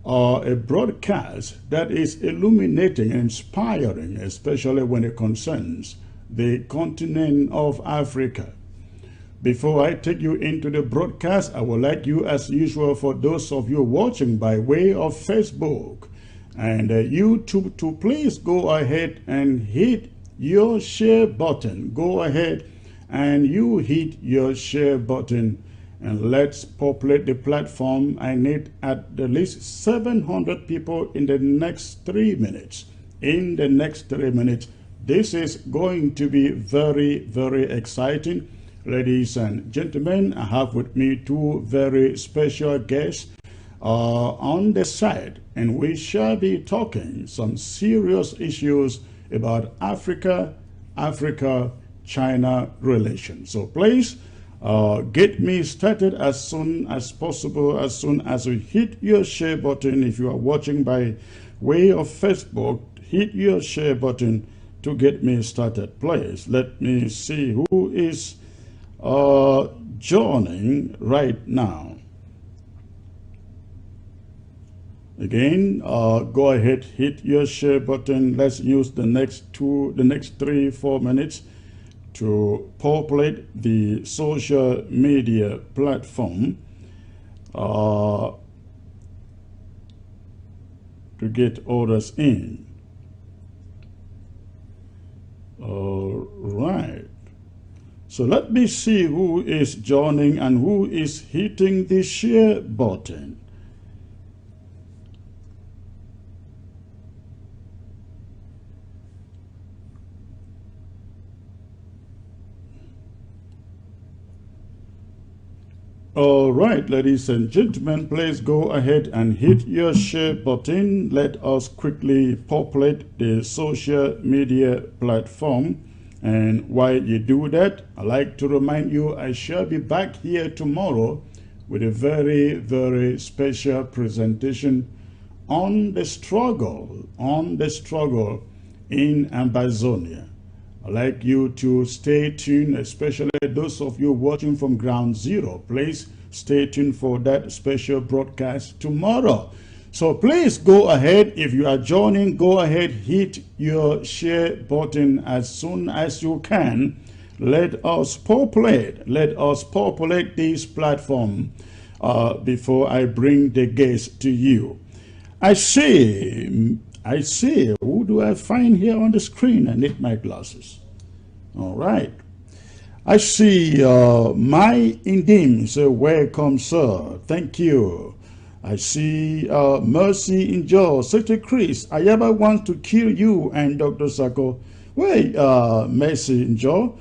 a broadcast that is illuminating and inspiring, especially when it concerns the continent of Africa. Before I take you into the broadcast, I would like you, as usual, for those of you watching by way of Facebook and YouTube, to please go ahead and hit your share button. Go ahead and you hit your share button, and let's populate the platform. I need at the least 700 people in the next 3 minutes. In the next 3 minutes, this is going to be very, very exciting. Ladies and gentlemen, I have with me two very special guests on the side, and we shall be talking some serious issues about Africa-China relations. So please get me started as soon as possible, as soon as you hit your share button. If you are watching by way of Facebook, hit your share button to get me started. Please let me see who is joining right now. Again, go ahead, hit your share button. Let's use the next 3-4 minutes to populate the social media platform to get others in. All right. So let me see who is joining and who is hitting the share button. All right, ladies and gentlemen, please go ahead and hit your share button. Let us quickly populate the social media platform. And while you do that, I'd like to remind you I shall be back here tomorrow with a very, very special presentation on the struggle in Amazonia. I'd like you to stay tuned, especially those of you watching from Ground Zero. Please stay tuned for that special broadcast tomorrow. So please go ahead, if you are joining, go ahead, hit your share button as soon as you can. Let us populate this platform before I bring the guest to you. I see, who do I find here on the screen? I need my glasses. All right. I see my Indim, so welcome, sir. Thank you. I see Mercy in Joe, Secretary Chris. Ayaba wants to kill you and Dr. Sako. Wait, Mercy in Joe.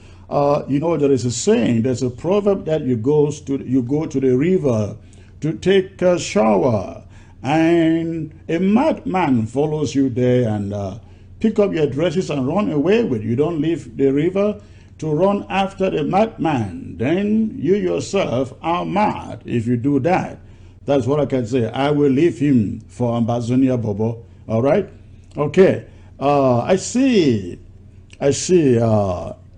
You know, there is a saying, there's a proverb that you go to the river to take a shower, and a madman follows you there and pick up your dresses and run away with you. You don't leave the river to run after the madman. Then you yourself are mad if you do that. That's what I can say. I will leave him for Amazonia, Bobo. All right? Okay. I see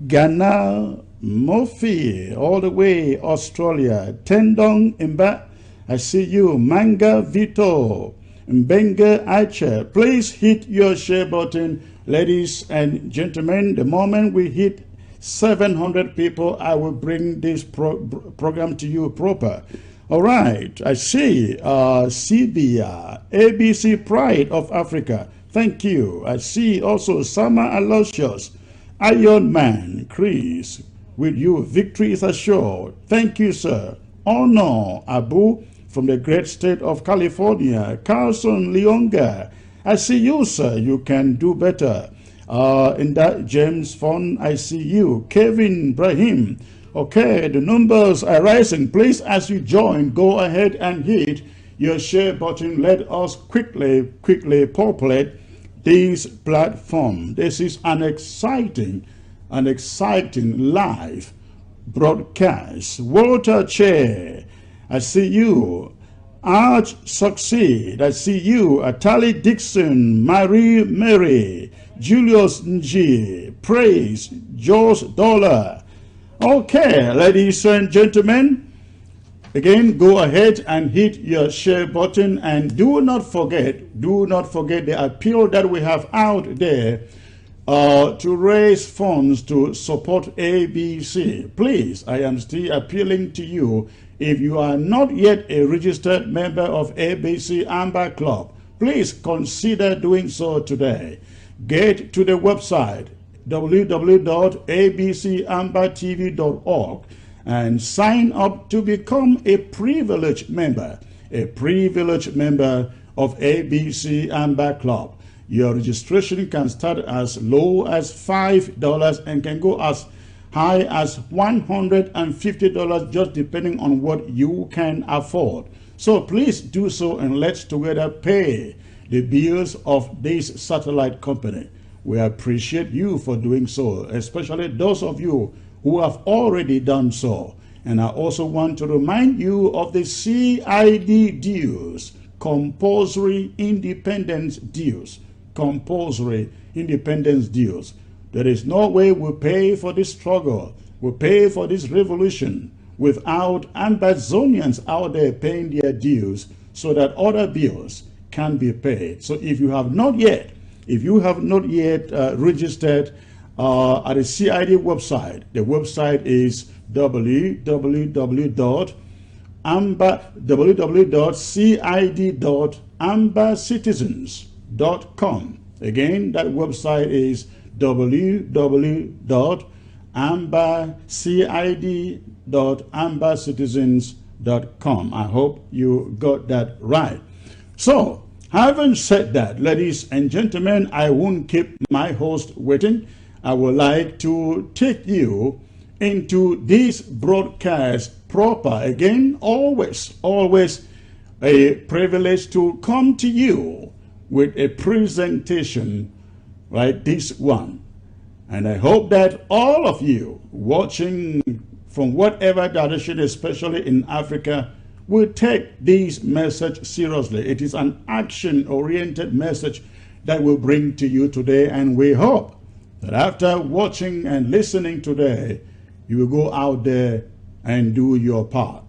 Ghana, Mofi, all the way Australia. Tendong Imba. I see you. Manga Vito. Mbenga Aiche. Please hit your share button. Ladies and gentlemen, the moment we hit 700 people, I will bring this program to you proper. All right, I see CBA, ABC Pride of Africa. Thank you. I see also Sama Aloysius, Iron Man, Chris, with you, victory is assured. Thank you, sir. Honor Abu from the great state of California, Carlson Leonga. I see you, sir. You can do better. In that James Fon, I see you. Kevin Brahim. Okay, the numbers are rising. Please, as you join, go ahead and hit your share button. Let us quickly populate this platform. This is an exciting live broadcast. Walter Chair, I see you. Arch Succeed, I see you. Atali Dixon, Marie Mary, Julius Nji, Praise, George Dollar. Okay, ladies and gentlemen, Again, go ahead and hit your share button, and do not forget the appeal that we have out there to raise funds to support ABC. Please, I am still appealing to you. If you are not yet a registered member of ABC Amber Club, please consider doing so today. Get to the website www.abcambertv.org and sign up to become a privileged member of ABC Amber Club. Your registration can start as low as $5 and can go as high as $150, just depending on what you can afford. So please do so, and let's together pay the bills of this satellite company. We appreciate you for doing so, especially those of you who have already done so. And I also want to remind you of the CID dues, compulsory independence dues. Compulsory independence dues. There is no way we pay for this struggle, we pay for this revolution without Amazonians out there paying their dues so that other bills can be paid. So if you have not yet registered at the CID website, the website is www.cid.ambercitizens.com. Again, that website is www.ambercid.ambercitizens.com. I hope you got that right. So, having said that, ladies and gentlemen, I won't keep my host waiting. I would like to take you into this broadcast proper. Again, always a privilege to come to you with a presentation like this one. And I hope that all of you watching from whatever direction, especially in Africa, will take this message seriously. It is an action-oriented message that we'll bring to you today, and we hope that after watching and listening today, you will go out there and do your part.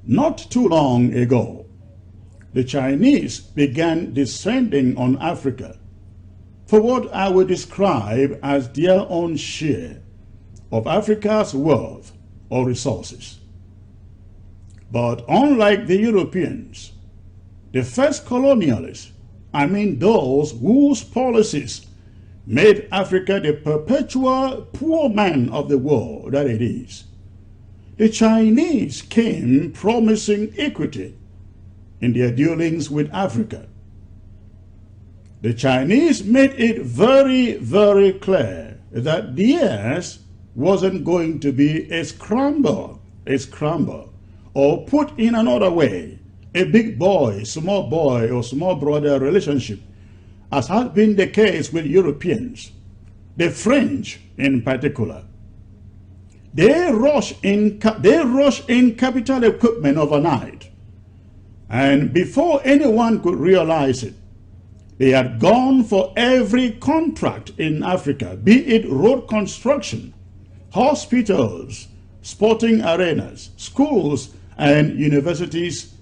Not too long ago, the Chinese began descending on Africa for what I would describe as their own share of Africa's wealth or resources. But unlike the Europeans, the first colonialists, I mean those whose policies made Africa the perpetual poor man of the world that it is, the Chinese came promising equity in their dealings with Africa. The Chinese made it very, very clear that theirs wasn't going to be a scramble, or put in another way, a big boy, or small brother relationship, as has been the case with Europeans, the French in particular. They rush in capital equipment overnight, and before anyone could realize it, they had gone for every contract in Africa, be it road construction, hospitals, sporting arenas, schools, and universities,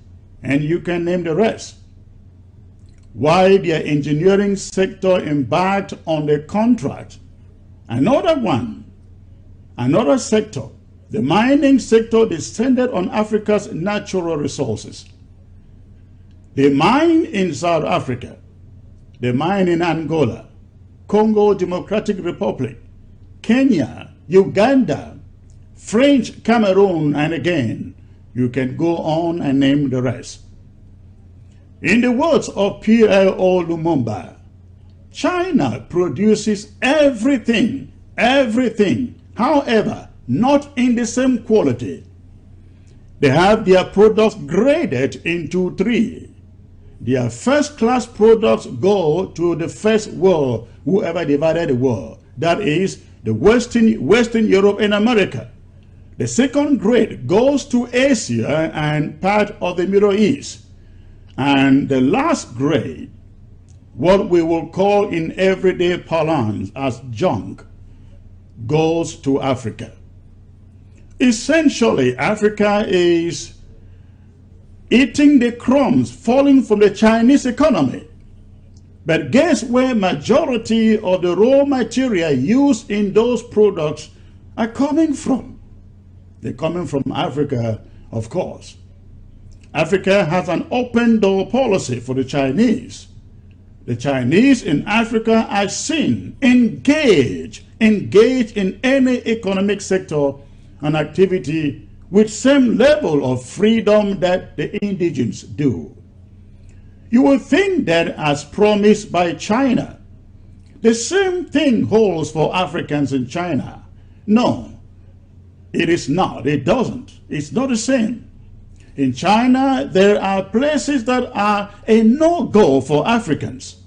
and you can name the rest. While their engineering sector embarked on the contract, another sector, the mining sector, descended on Africa's natural resources. They mine in South Africa, they mine in Angola, Congo Democratic Republic, Kenya, Uganda, French Cameroon, and again, you can go on and name the rest. In the words of P.L.O. Lumumba, China produces everything, however, not in the same quality. They have their products graded into three. Their first-class products go to the first world, whoever divided the world. That is, the Western Europe and America. The second grade goes to Asia and part of the Middle East. And the last grade, what we will call in everyday parlance as junk, goes to Africa. Essentially, Africa is eating the crumbs falling from the Chinese economy. But guess where majority of the raw material used in those products are coming from? They're coming from Africa, of course. Africa has an open door policy for the Chinese. The Chinese in Africa are seen engage in any economic sector and activity with same level of freedom that the indigenous do. You will think that as promised by China, the same thing holds for Africans in China. No, it is not. It doesn't. It's not the same. In China, there are places that are a no-go for Africans.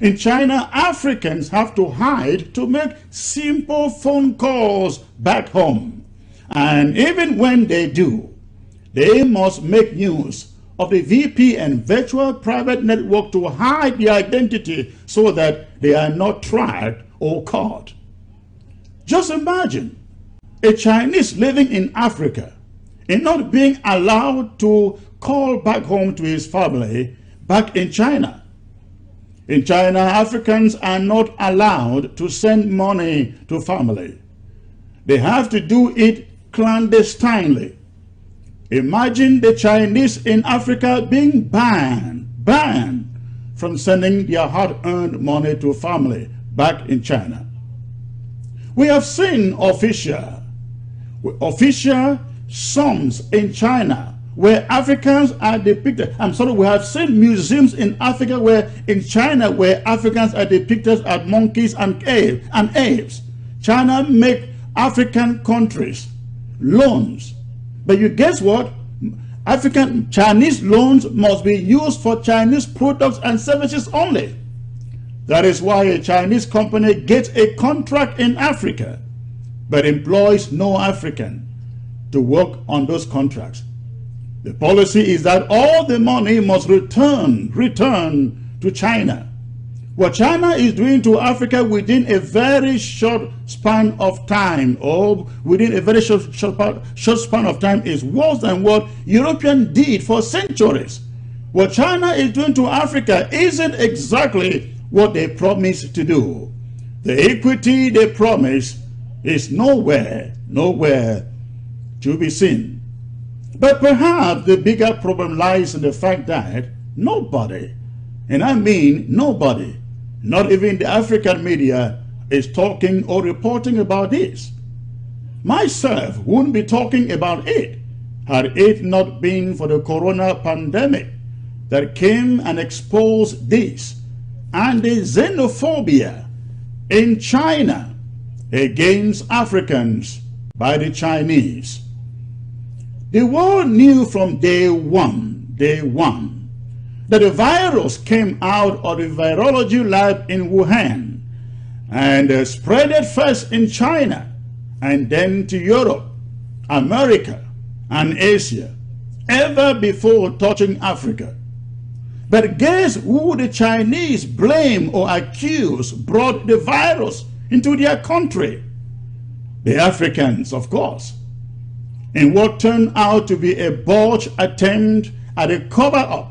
In China, Africans have to hide to make simple phone calls back home. And even when they do, they must make use of the VPN, virtual private network, to hide their identity so that they are not tracked or caught. Just imagine a Chinese living in Africa and not being allowed to call back home to his family back in China. In China, Africans are not allowed to send money to family. They have to do it clandestinely. Imagine the Chinese in Africa being banned from sending their hard-earned money to family back in China. We have seen official sums in China where Africans are depicted. We have seen museums in Africa in China where Africans are depicted as monkeys and apes. China make African countries loans. But you guess what? Chinese loans must be used for Chinese products and services only. That is why a Chinese company gets a contract in Africa, but employs no African to work on those contracts. The policy is that all the money must return to China. What China is doing to Africa within a very short span of time, or within a very short span of time, is worse than what Europeans did for centuries. What China is doing to Africa isn't exactly what they promised to do. The equity they promised is nowhere to be seen. But perhaps the bigger problem lies in the fact that nobody, and I mean nobody, not even the African media, is talking or reporting about this. Myself wouldn't be talking about it had it not been for the corona pandemic that came and exposed this and the xenophobia in China against Africans by the Chinese. The world knew from day one, that the virus came out of the virology lab in Wuhan and spread it first in China and then to Europe, America, and Asia, ever before touching Africa. But guess who the Chinese blame or accuse brought the virus into their country? The Africans, of course. In what turned out to be a botched attempt at a cover-up,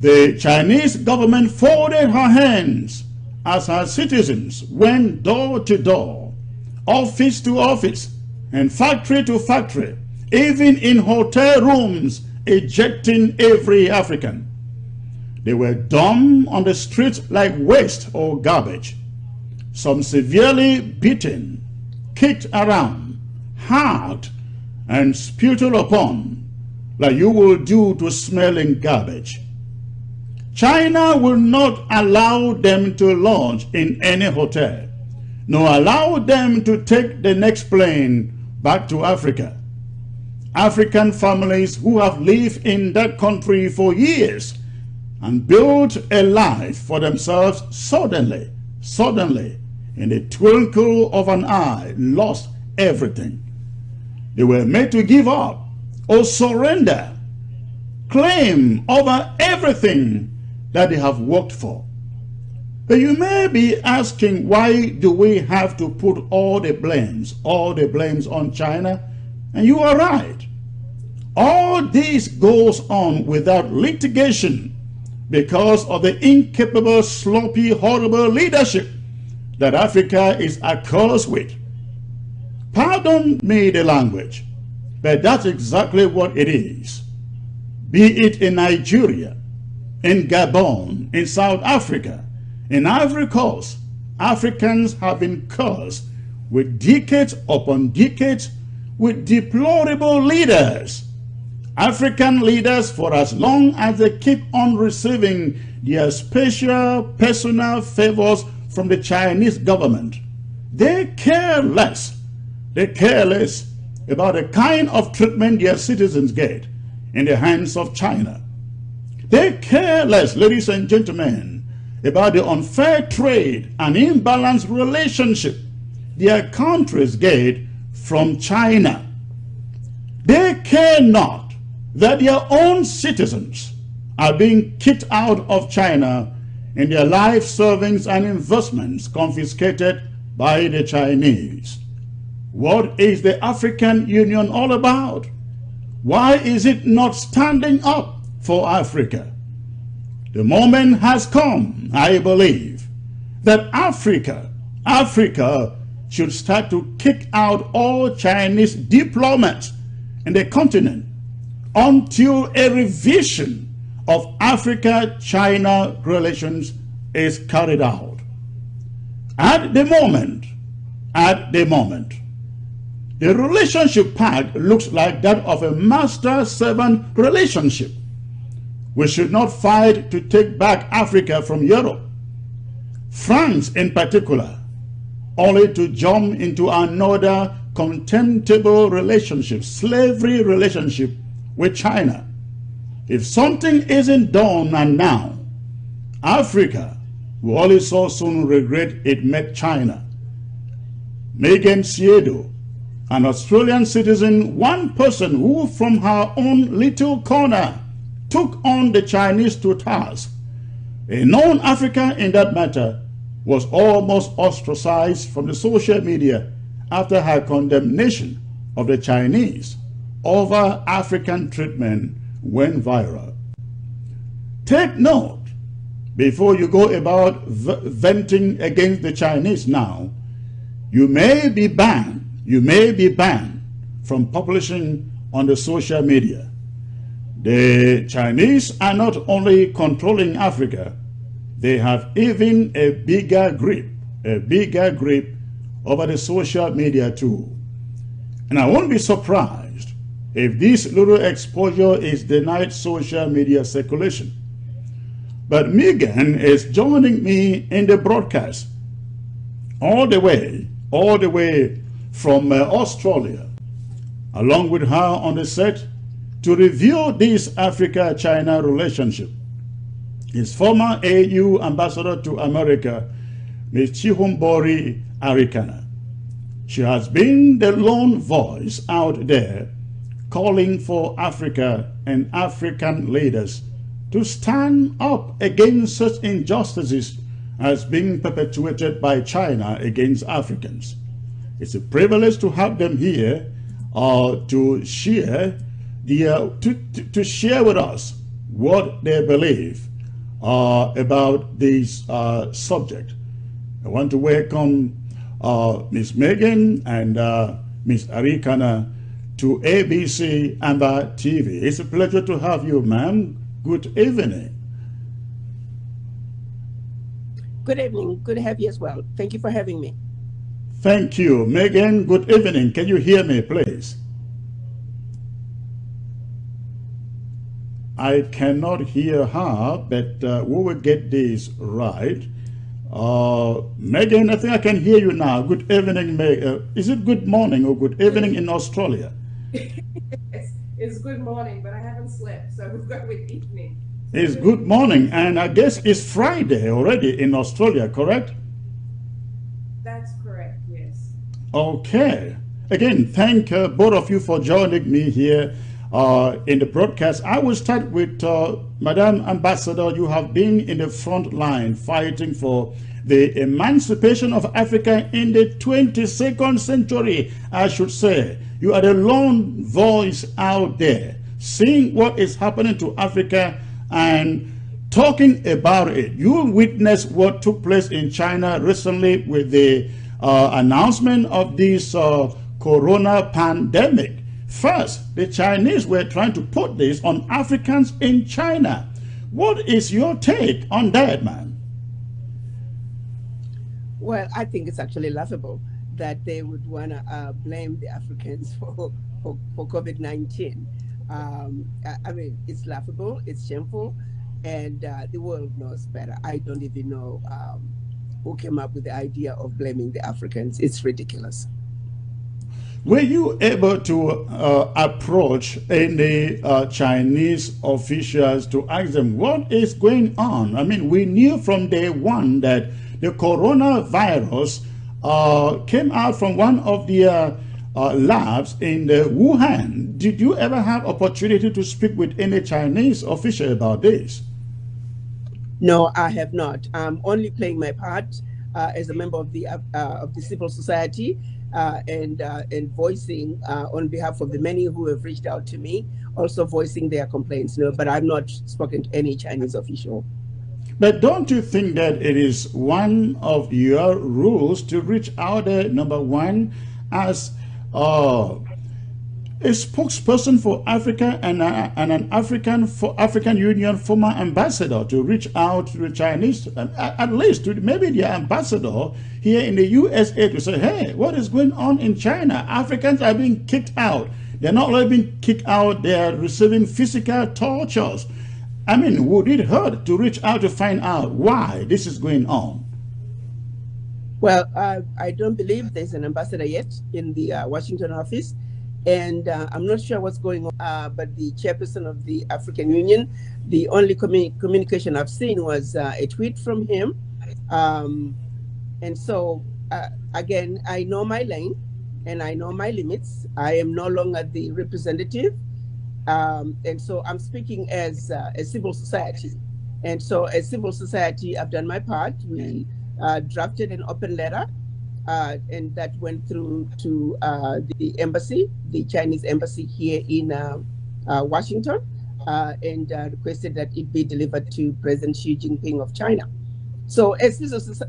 the Chinese government folded her hands as her citizens went door to door, office to office, and factory to factory, even in hotel rooms, ejecting every African. They were dumped on the streets like waste or garbage. Some severely beaten, kicked around, hacked, and spewed upon like you will do to smelling garbage. China will not allow them to launch in any hotel, nor allow them to take the next plane back to Africa. African families who have lived in that country for years and built a life for themselves suddenly, in the twinkle of an eye, lost everything. They were made to give up or surrender claim over everything that they have worked for. But you may be asking, why do we have to put all the blames on China? And you are right. All this goes on without litigation because of the incapable, sloppy, horrible leadership that Africa is accursed with. Pardon me the language, but that's exactly what it is. Be it in Nigeria, in Gabon, in South Africa, in Ivory Coast, Africans have been cursed with decades upon decades with deplorable leaders. African leaders, for as long as they keep on receiving their special personal favors from the Chinese government, they care less. They care less about the kind of treatment their citizens get in the hands of China. They care less, ladies and gentlemen, about the unfair trade and imbalanced relationship their countries get from China. They care not that their own citizens are being kicked out of China and their life savings and investments confiscated by the Chinese. What is the African Union all about? Why is it not standing up for Africa? The moment has come, I believe, that Africa should start to kick out all Chinese diplomats in the continent until a revision of Africa-China relations is carried out. At the moment, the relationship pact looks like that of a master-servant relationship. We should not fight to take back Africa from Europe, France in particular, only to jump into another contemptible relationship, slavery relationship with China. If something isn't done and now, Africa will only so soon regret it met China. Megan Siedo, an Australian citizen, one person who from her own little corner took on the Chinese to task, a known African in that matter, was almost ostracized from the social media after her condemnation of the Chinese over African treatment went viral. Take note, before you go about venting against the Chinese now, you may be banned from publishing on the social media. The Chinese are not only controlling Africa, they have even a bigger grip over the social media too. And I won't be surprised if this little exposure is denied social media circulation. But Megan is joining me in the broadcast all the way from Australia, along with her on the set to review this Africa-China relationship. His former AU ambassador to America, Ms. Chihumbori Arikana. She has been the lone voice out there calling for Africa and African leaders to stand up against such injustices as being perpetuated by China against Africans. It's a privilege to have them here to share with us what they believe about this subject. I want to welcome Ms. Megan and Ms. Arikana to ABC Amber TV. It's a pleasure to have you, ma'am. Good evening. Good evening. Good to have you as well. Thank you for having me. Thank you. Megan, good evening. Can you hear me, please? I cannot hear her, but we will get this right. Megan, I think I can hear you now. Good evening, is it good morning or good evening in Australia? It's good morning, but I haven't slept, so we've got with evening. It's good morning, and I guess it's Friday already in Australia, correct? That's correct, yes. Okay. Again, thank both of you for joining me here in the broadcast. I will start with Madam Ambassador. You have been in the front line fighting for the emancipation of Africa in the 22nd century, I should say. You are the lone voice out there, seeing what is happening to Africa and talking about it. You witnessed what took place in China recently with the announcement of this corona pandemic. First, the Chinese were trying to put this on Africans in China. What is your take on that, man? Well, I think it's actually laughable that they would want to blame the Africans for COVID-19. I mean, it's laughable, it's shameful, and the world knows better. I don't even know who came up with the idea of blaming the Africans. It's ridiculous. Were you able to approach any Chinese officials to ask them what is going on? I mean, we knew from day one that the coronavirus came out from one of the labs in Wuhan. Did you ever have opportunity to speak with any Chinese official about this? No, I have not. I'm only playing my part as a member of the civil society and voicing on behalf of the many who have reached out to me, also voicing their complaints. No, but I've not spoken to any Chinese official. But don't you think that it is one of your rules to reach out there, number one, as a spokesperson for Africa and an African Union former ambassador, to reach out to the Chinese, at least to maybe the ambassador here in the USA, to say, hey, what is going on in China? Africans are being kicked out. They're not only being kicked out, they're receiving physical tortures. I mean, would it hurt to reach out to find out why this is going on? Well, I don't believe there's an ambassador yet in the Washington office, and I'm not sure what's going on, but the chairperson of the African Union, the only communication I've seen was a tweet from him. And so, again, I know my lane and I know my limits. I am no longer the representative. And so I'm speaking as a civil society. And so as civil society, I've done my part. We drafted an open letter and that went through to the embassy, the Chinese embassy here in Washington, and requested that it be delivered to President Xi Jinping of China. So as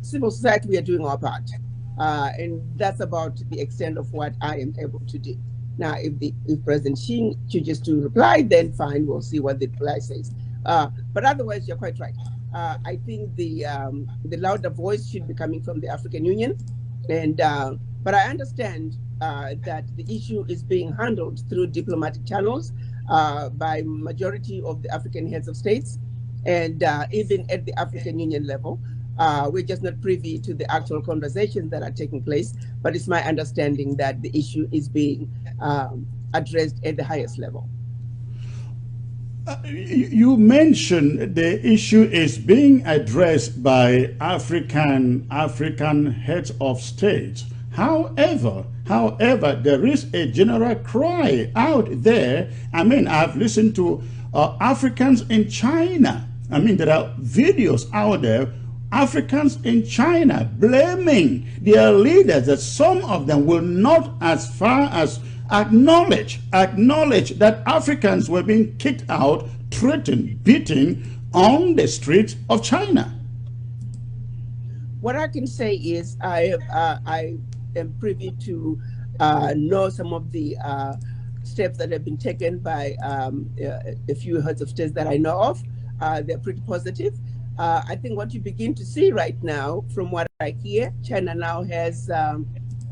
civil society, we are doing our part. And that's about the extent of what I am able to do. Now, if President Xi chooses to reply, then fine, we'll see what the reply says. But otherwise, you're quite right. I think the louder voice should be coming from the African Union, and but I understand that the issue is being handled through diplomatic channels by majority of the African heads of states, and even at the African Union level. We're just not privy to the actual conversations that are taking place, but it's my understanding that the issue is being addressed at the highest level. You mentioned the issue is being addressed by African heads of states. However, there is a general cry out there. I mean, I've listened to Africans in China. I mean, there are videos out there, Africans in China blaming their leaders, that some of them will not as far as acknowledge that Africans were being kicked out, threatened, beaten on the streets of China. What I can say is I am privy to know some of the steps that have been taken by a few heads of states that I know of. They're pretty positive. I think what you begin to see right now, from what I hear, China now has a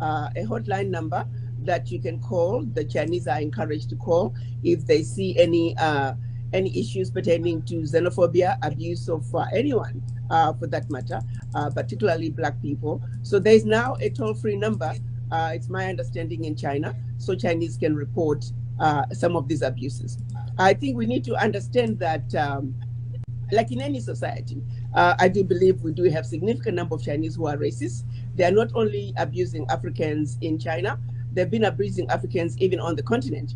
hotline number that you can call. The Chinese are encouraged to call if they see any issues pertaining to xenophobia, abuse of anyone, for that matter, particularly Black people. So there's now a toll-free number, it's my understanding, in China, so Chinese can report some of these abuses. I think we need to understand that, like in any society, I do believe we do have significant number of Chinese who are racist. They are not only abusing Africans in China, they've been abusing Africans even on the continent.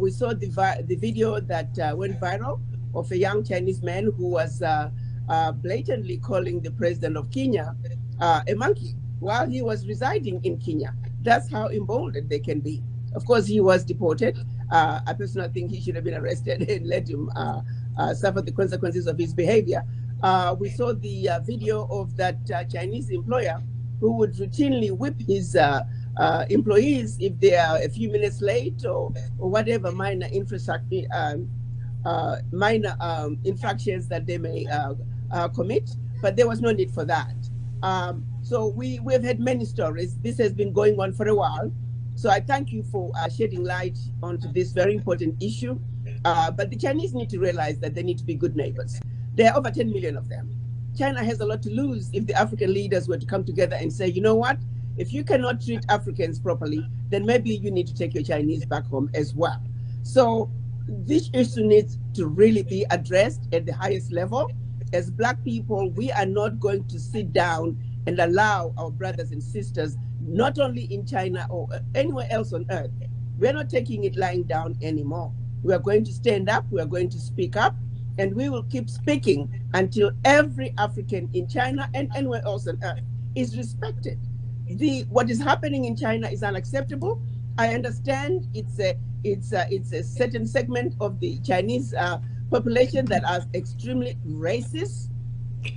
We saw the video that went viral of a young Chinese man who was blatantly calling the president of Kenya a monkey while he was residing in Kenya. That's how emboldened they can be. Of course, he was deported. I personally think he should have been arrested and let him suffer the consequences of his behavior. We saw the video of that Chinese employer who would routinely whip his employees if they are a few minutes late or whatever minor infractions that they may commit. But there was no need for that. So we've had many stories. This has been going on for a while. So I thank you for shedding light onto this very important issue. But the Chinese need to realize that they need to be good neighbors. There are over 10 million of them. China has a lot to lose if the African leaders were to come together and say, you know what, if you cannot treat Africans properly, then maybe you need to take your Chinese back home as well. So this issue needs to really be addressed at the highest level. As Black people, we are not going to sit down and allow our brothers and sisters, not only in China or anywhere else on earth, we're not taking it lying down anymore. We are going to stand up, we are going to speak up, and we will keep speaking until every African in China and anywhere else on earth is respected. What is happening in China is unacceptable. I understand it's a certain segment of the Chinese population that are extremely racist.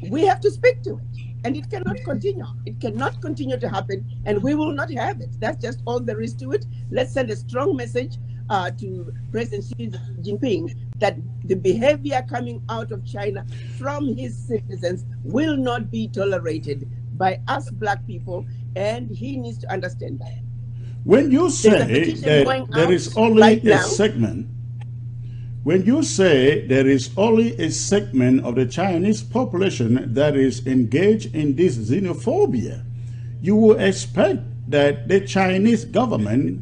We have to speak to it, and it cannot continue. It cannot continue to happen, and we will not have it. That's just all there is to it. Let's send a strong message to President Xi Jinping that the behavior coming out of China from his citizens will not be tolerated by us Black people, and he needs to understand that. When you say that there is only a segment, when you say there is only a segment of the Chinese population that is engaged in this xenophobia, you will expect that the Chinese government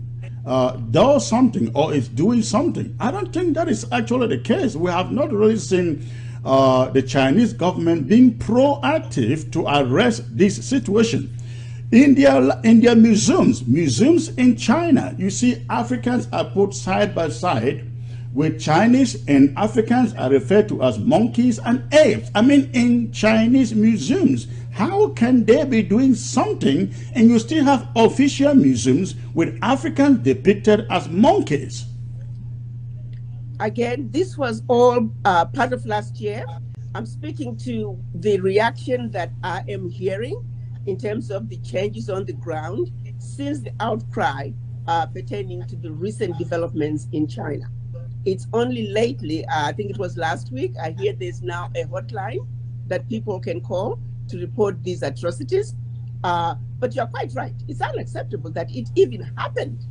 does something or is doing something. I don't think that is actually the case. We have not really seen the Chinese government being proactive to arrest this situation. In their museums in China, you see Africans are put side by side with Chinese, and Africans are referred to as monkeys and apes. I mean, in Chinese museums, how can they be doing something and you still have official museums with Africans depicted as monkeys? Again, this was all part of last year. I'm speaking to the reaction that I am hearing in terms of the changes on the ground since the outcry pertaining to the recent developments in China. It's only lately, I think it was last week, I hear there's now a hotline that people can call to report these atrocities. But you're quite right. It's unacceptable that it even happened,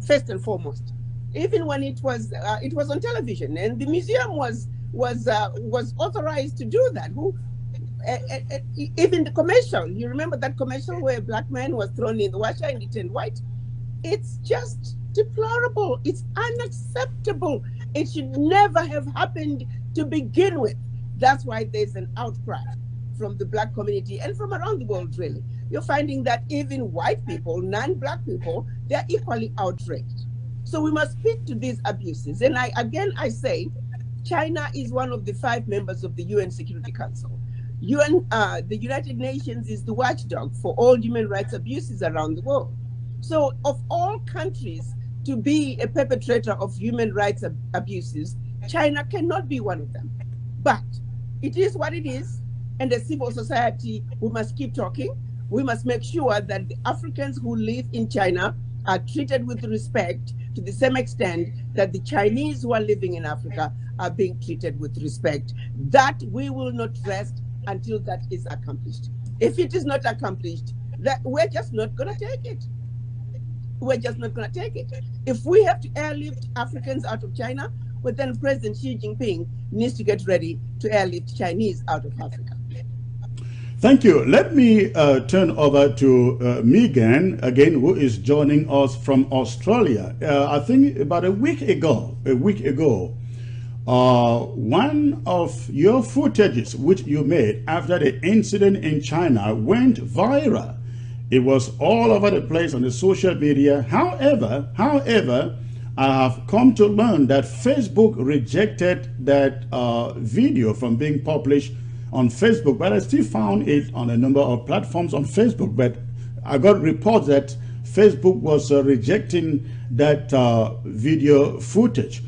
first and foremost. Even when it was on television, and the museum was authorized to do that. Even the commercial, you remember that commercial where a Black man was thrown in the washer and it turned white? It's just deplorable. It's unacceptable. It should never have happened to begin with. That's why there's an outcry from the Black community and from around the world, really. You're finding that even white people, non-Black people, they're equally outraged. So we must speak to these abuses. And I say, China is one of the 5 members of the UN Security Council. The United Nations is the watchdog for all human rights abuses around the world. So of all countries to be a perpetrator of human rights abuses, China cannot be one of them. But it is what it is. And as civil society, we must keep talking. We must make sure that the Africans who live in China are treated with respect to the same extent that the Chinese who are living in Africa are being treated with respect. That we will not rest until that is accomplished. If it is not accomplished, we're just not going to take it. We're just not going to take it. If we have to airlift Africans out of China, well, then President Xi Jinping needs to get ready to airlift Chinese out of Africa. Thank you. Let me turn over to Megan again, who is joining us from Australia. I think about a week ago, one of your footages which you made after the incident in China went viral. It was all over the place on the social media. However, I have come to learn that Facebook rejected that video from being published on Facebook, but I still found it on a number of platforms on Facebook. But I got reports that Facebook was rejecting that video footage.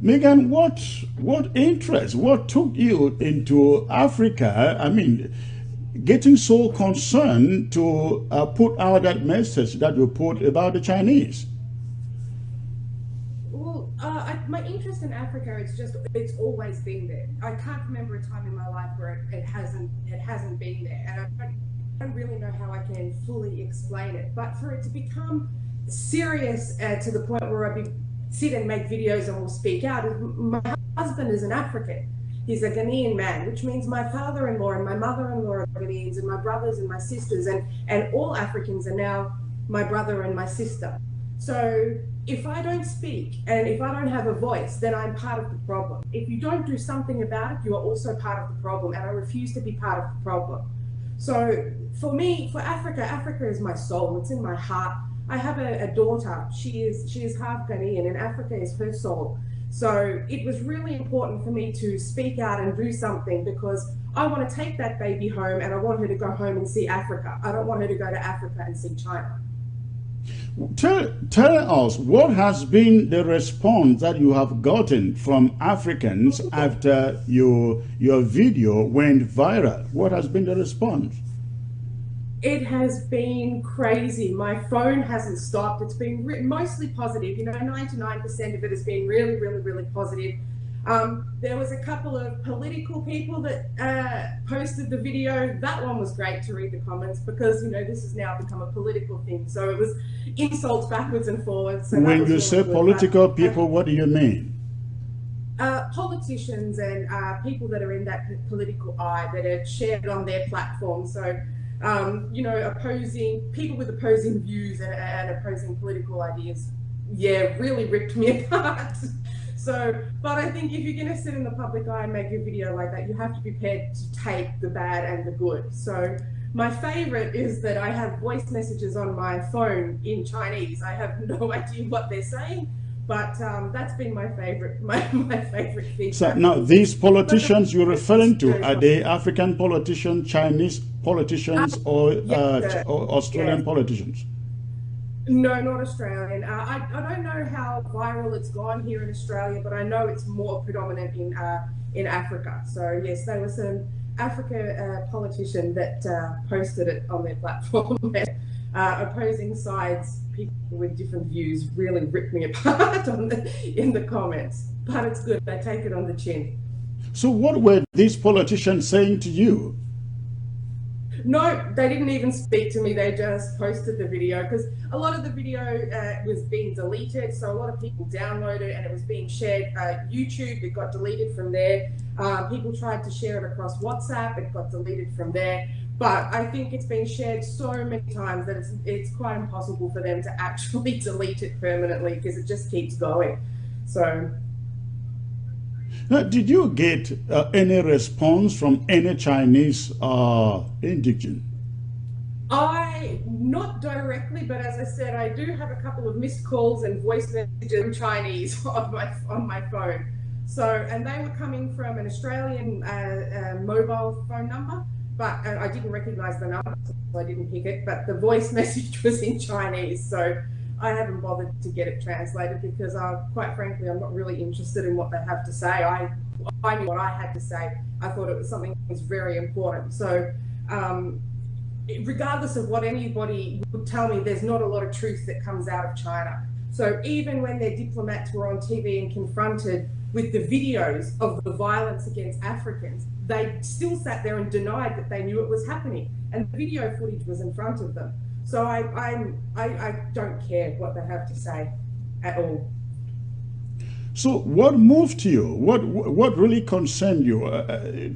Megan, what interest, what took you into Africa? I mean, getting so concerned to put out that message that you put about the Chinese? Well, my interest in Africa, it's always been there. I can't remember a time in my life where it hasn't been there, and I don't really know how I can fully explain it. But for it to become serious to the point where I sit and make videos and will speak out, my husband is an African. He's a Ghanaian man, which means my father-in-law and my mother-in-law are Ghanaians, and my brothers and my sisters and all Africans are now my brother and my sister. So if I don't speak and if I don't have a voice, then I'm part of the problem. If you don't do something about it, you are also part of the problem, and I refuse to be part of the problem. So for me, for Africa, Africa is my soul. It's in my heart. I have a daughter. She is half Ghanaian, and Africa is her soul. So it was really important for me to speak out and do something, because I want to take that baby home, and I want her to go home and see Africa. I don't want her to go to Africa and see China. Tell us, what has been the response that you have gotten from Africans after your video went viral? What has been the response? It has been crazy. My phone hasn't stopped. It's been mostly positive. 99% of it has been really, really, really positive. There was a couple of political people that posted the video. That one was great to read the comments, because this has now become a political thing. So it was insults backwards and forwards. So when you say political people, what do you mean? Politicians and people that are in that political eye that are shared on their platform. So opposing people with opposing views and opposing political ideas, really ripped me apart. So, but I think if you're going to sit in the public eye and make a video like that, you have to be prepared to take the bad and the good. So my favorite is that I have voice messages on my phone in Chinese. I have no idea what they're saying, but that's been my favorite, my favorite thing. So now, these politicians you're referring to, are they African politicians, Chinese politicians, or Australian politicians? No, not Australian. I don't know how viral it's gone here in Australia, but I know it's more predominant in Africa. So yes, there was some Africa politician that posted it on their platform. Opposing sides, people with different views, really ripped me apart in the comments. But it's good. I take it on the chin. So what were these politicians saying to you? No, they didn't even speak to me. They just posted the video, because a lot of the video was being deleted. So a lot of people downloaded and it was being shared. YouTube, it got deleted from there. People tried to share it across WhatsApp. It got deleted from there. But I think it's been shared so many times that it's quite impossible for them to actually delete it permanently, because it just keeps going. So. Now, did you get any response from any Chinese indigent? Not directly, but as I said, I do have a couple of missed calls and voice messages in Chinese on my phone. So, and they were coming from an Australian mobile phone number, but I didn't recognize the number, so I didn't pick it. But the voice message was in Chinese, so I haven't bothered to get it translated, because quite frankly, I'm not really interested in what they have to say. I knew what I had to say. I thought it was something that was very important. So regardless of what anybody would tell me, there's not a lot of truth that comes out of China. So even when their diplomats were on TV and confronted with the videos of the violence against Africans, they still sat there and denied that they knew it was happening. And the video footage was in front of them. So I don't care what they have to say at all. So what moved you? What really concerned you?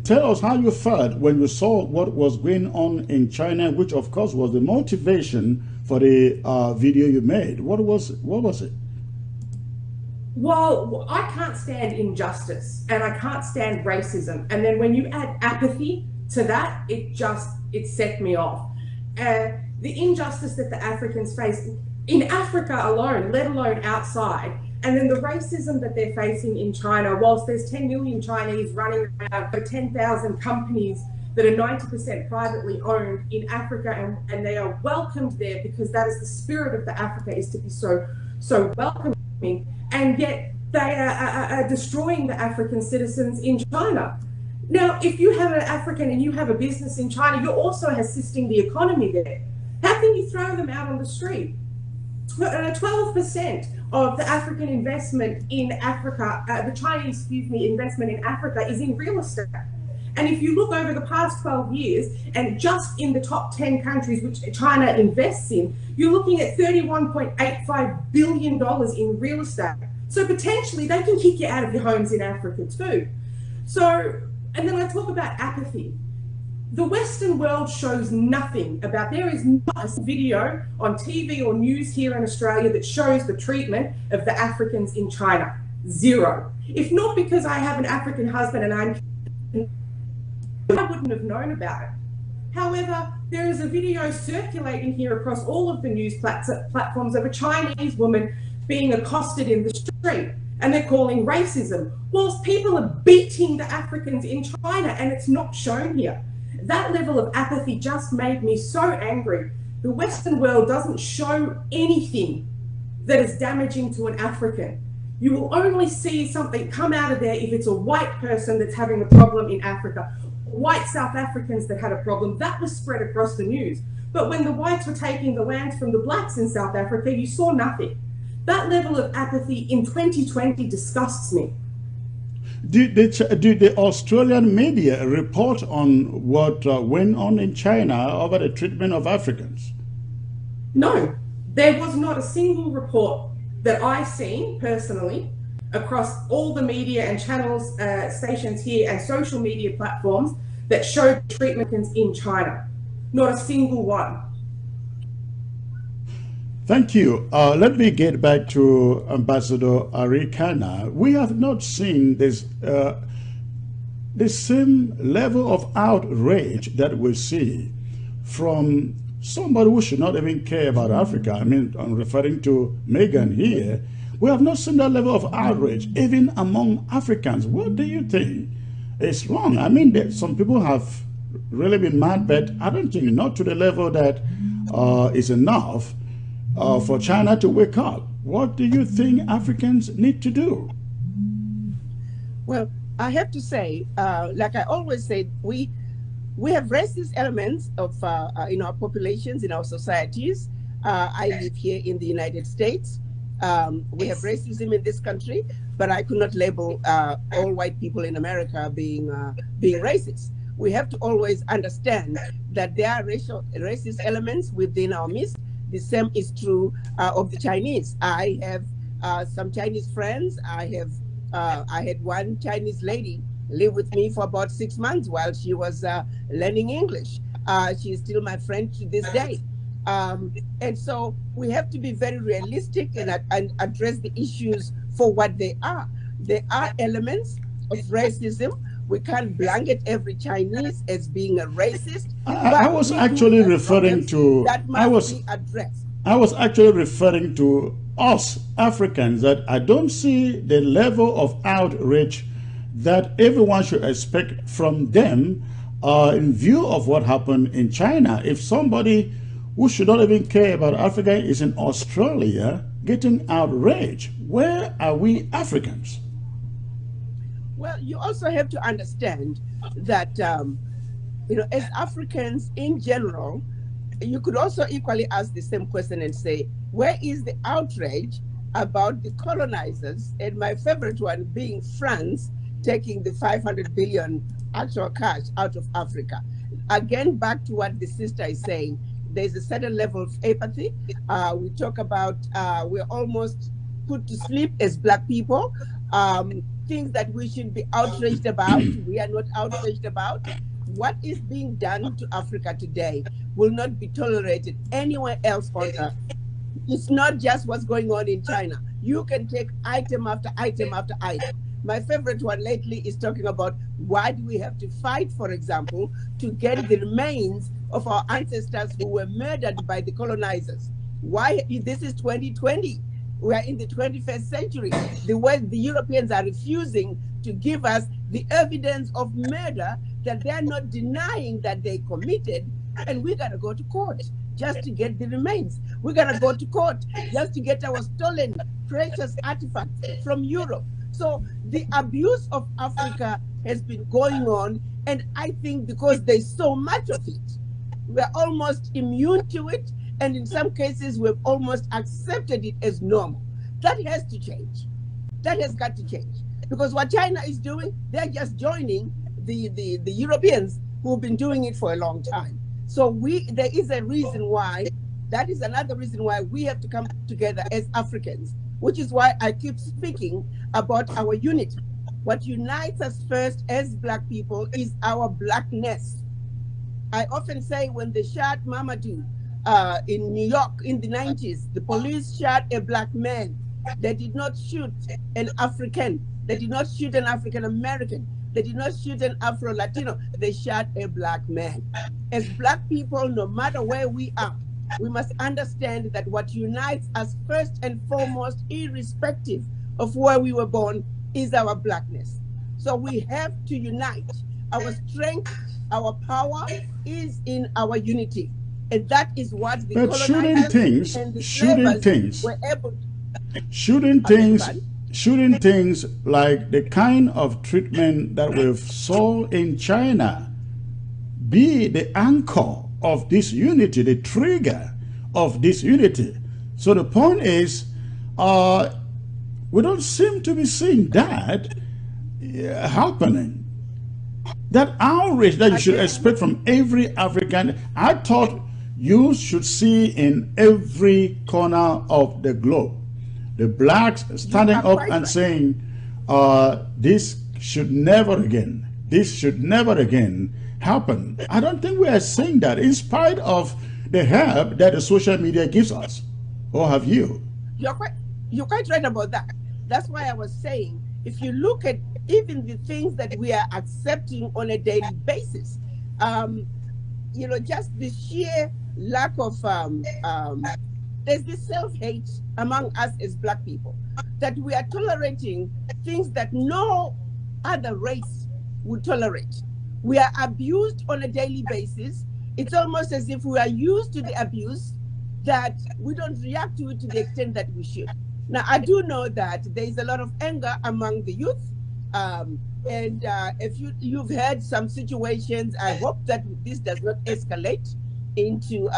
Tell us how you felt when you saw what was going on in China, which of course was the motivation for the video you made. What was it? Well, I can't stand injustice and I can't stand racism. And then when you add apathy to that, it set me off. The injustice that the Africans face in Africa alone, let alone outside, and then the racism that they're facing in China, whilst there's 10 million Chinese running around, 10,000 companies that are 90% privately owned in Africa, and they are welcomed there because that is the spirit of the Africa, is to be so welcoming, and yet they are destroying the African citizens in China. Now, if you have an African and you have a business in China, you're also assisting the economy there. How can you throw them out on the street? 12% of the African investment in Africa, the Chinese, investment in Africa is in real estate. And if you look over the past 12 years, and just in the top 10 countries which China invests in, you're looking at $31.85 billion in real estate. So potentially they can kick you out of your homes in Africa too. So, and then I talk about apathy. The Western world shows nothing about, there is not a video on TV or news here in Australia that shows the treatment of the Africans in China. Zero. If not because I have an African husband and I wouldn't have known about it. However, there is a video circulating here across all of the news platforms of a Chinese woman being accosted in the street, and they're calling racism, whilst people are beating the Africans in China, and it's not shown here. That level of apathy just made me so angry. The Western world doesn't show anything that is damaging to an African. You will only see something come out of there if it's a white person that's having a problem in Africa. White South Africans that had a problem, that was spread across the news. But when the whites were taking the lands from the blacks in South Africa, you saw nothing. That level of apathy in 2020 disgusts me. Did the Australian media report on what went on in China over the treatment of Africans? No, there was not a single report that I've seen personally across all the media and channels, stations here and social media platforms that showed treatment in China. Not a single one. Thank you. Let me get back to Ambassador Arikana. We have not seen this the same level of outrage that we see from somebody who should not even care about Africa. I mean, I'm referring to Megan here. We have not seen that level of outrage, even among Africans. What do you think is wrong? I mean, some people have really been mad, but I don't think not to the level that is enough for China to wake up. What do you think Africans need to do? Well, I have to say, like I always say, we have racist elements of in our populations, in our societies. I live here in the United States. We have racism in this country, but I could not label all white people in America being racist. We have to always understand that there are racist elements within our midst. The same is true of the Chinese. I have some Chinese friends. I had one Chinese lady live with me for about 6 months while she was learning English. She is still my friend to this day. And so we have to be very realistic and address the issues for what they are. There are elements of racism. We can't blanket every Chinese as being a racist. I was actually referring to that must be addressed. I was actually referring to us Africans, that I don't see the level of outrage that everyone should expect from them in view of what happened in China. If somebody who should not even care about Africa is in Australia getting outraged, where are we Africans? Well, you also have to understand that, as Africans in general, you could also equally ask the same question and say, where is the outrage about the colonizers? And my favorite one being France taking the 500 billion actual cash out of Africa. Again, back to what the sister is saying, there's a certain level of apathy. We talk about, we're almost put to sleep as Black people. Things that we should be outraged about, we are not outraged about. What is being done to Africa today will not be tolerated anywhere else on earth. It's not just what's going on in China. You can take item after item after item. My favorite one lately is talking about why do we have to fight, for example, to get the remains of our ancestors who were murdered by the colonizers. Why? This is 2020. We are in the 21st century. The Europeans are refusing to give us the evidence of murder that they're not denying that they committed, and we got to go to court just to get the remains. We got to go to court just to get our stolen precious artifacts from Europe. So the abuse of Africa has been going on, and I think because there's so much of it, we're almost immune to it, and in some cases we've almost accepted it as normal. That has to change. That has got to change. Because what China is doing, they're just joining the Europeans who've been doing it for a long time. So there is a reason why, that is another reason why we have to come together as Africans, which is why I keep speaking about our unity. What unites us first as Black people is our Blackness. I often say when they shot Mamadou in New York in the 90s, the police shot a Black man. They did not shoot an African. They did not shoot an African American. They did not shoot an Afro-Latino. They shot a Black man. As Black people, no matter where we are, we must understand that what unites us first and foremost, irrespective of where we were born, is our Blackness. So we have to unite. Our strength, our power is in our unity. And that is what the colonizers and the slavers were able to. Shooting things like the kind of treatment that we saw in China be the anchor of this unity, the trigger of this unity. So the point is, we don't seem to be seeing that happening. That outrage that you should expect from every African, I thought you should see in every corner of the globe. The Blacks standing up and saying, this should never again happen. I don't think we are seeing that in spite of the help that the social media gives us. Or have you? You're quite right about that. That's why I was saying, if you look at even the things that we are accepting on a daily basis, just the sheer lack of, there's this self-hate among us as Black people, that we are tolerating things that no other race would tolerate. We are abused on a daily basis. It's almost as if we are used to the abuse, that we don't react to it to the extent that we should. Now, I do know that there is a lot of anger among the youth. If you've had some situations, I hope that this does not escalate into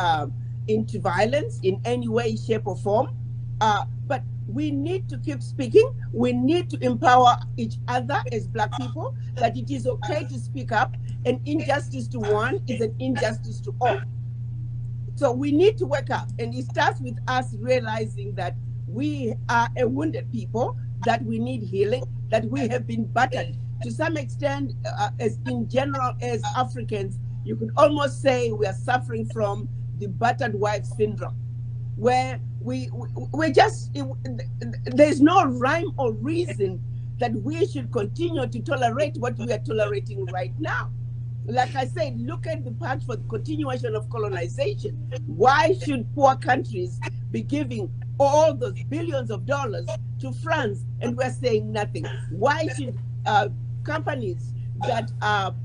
violence in any way, shape, or form. But we need to keep speaking. We need to empower each other as Black people, that it is okay to speak up. An injustice to one is an injustice to all. So we need to wake up, and it starts with us realizing that we are a wounded people, that we need healing, that we have been battered. To some extent, as in general, as Africans, you could almost say we are suffering from the battered wife syndrome, where we just, there's no rhyme or reason that we should continue to tolerate what we are tolerating right now. Like I said, look at the path for the continuation of colonization. Why should poor countries be giving all those billions of dollars to France and we're saying nothing? Why should companies that are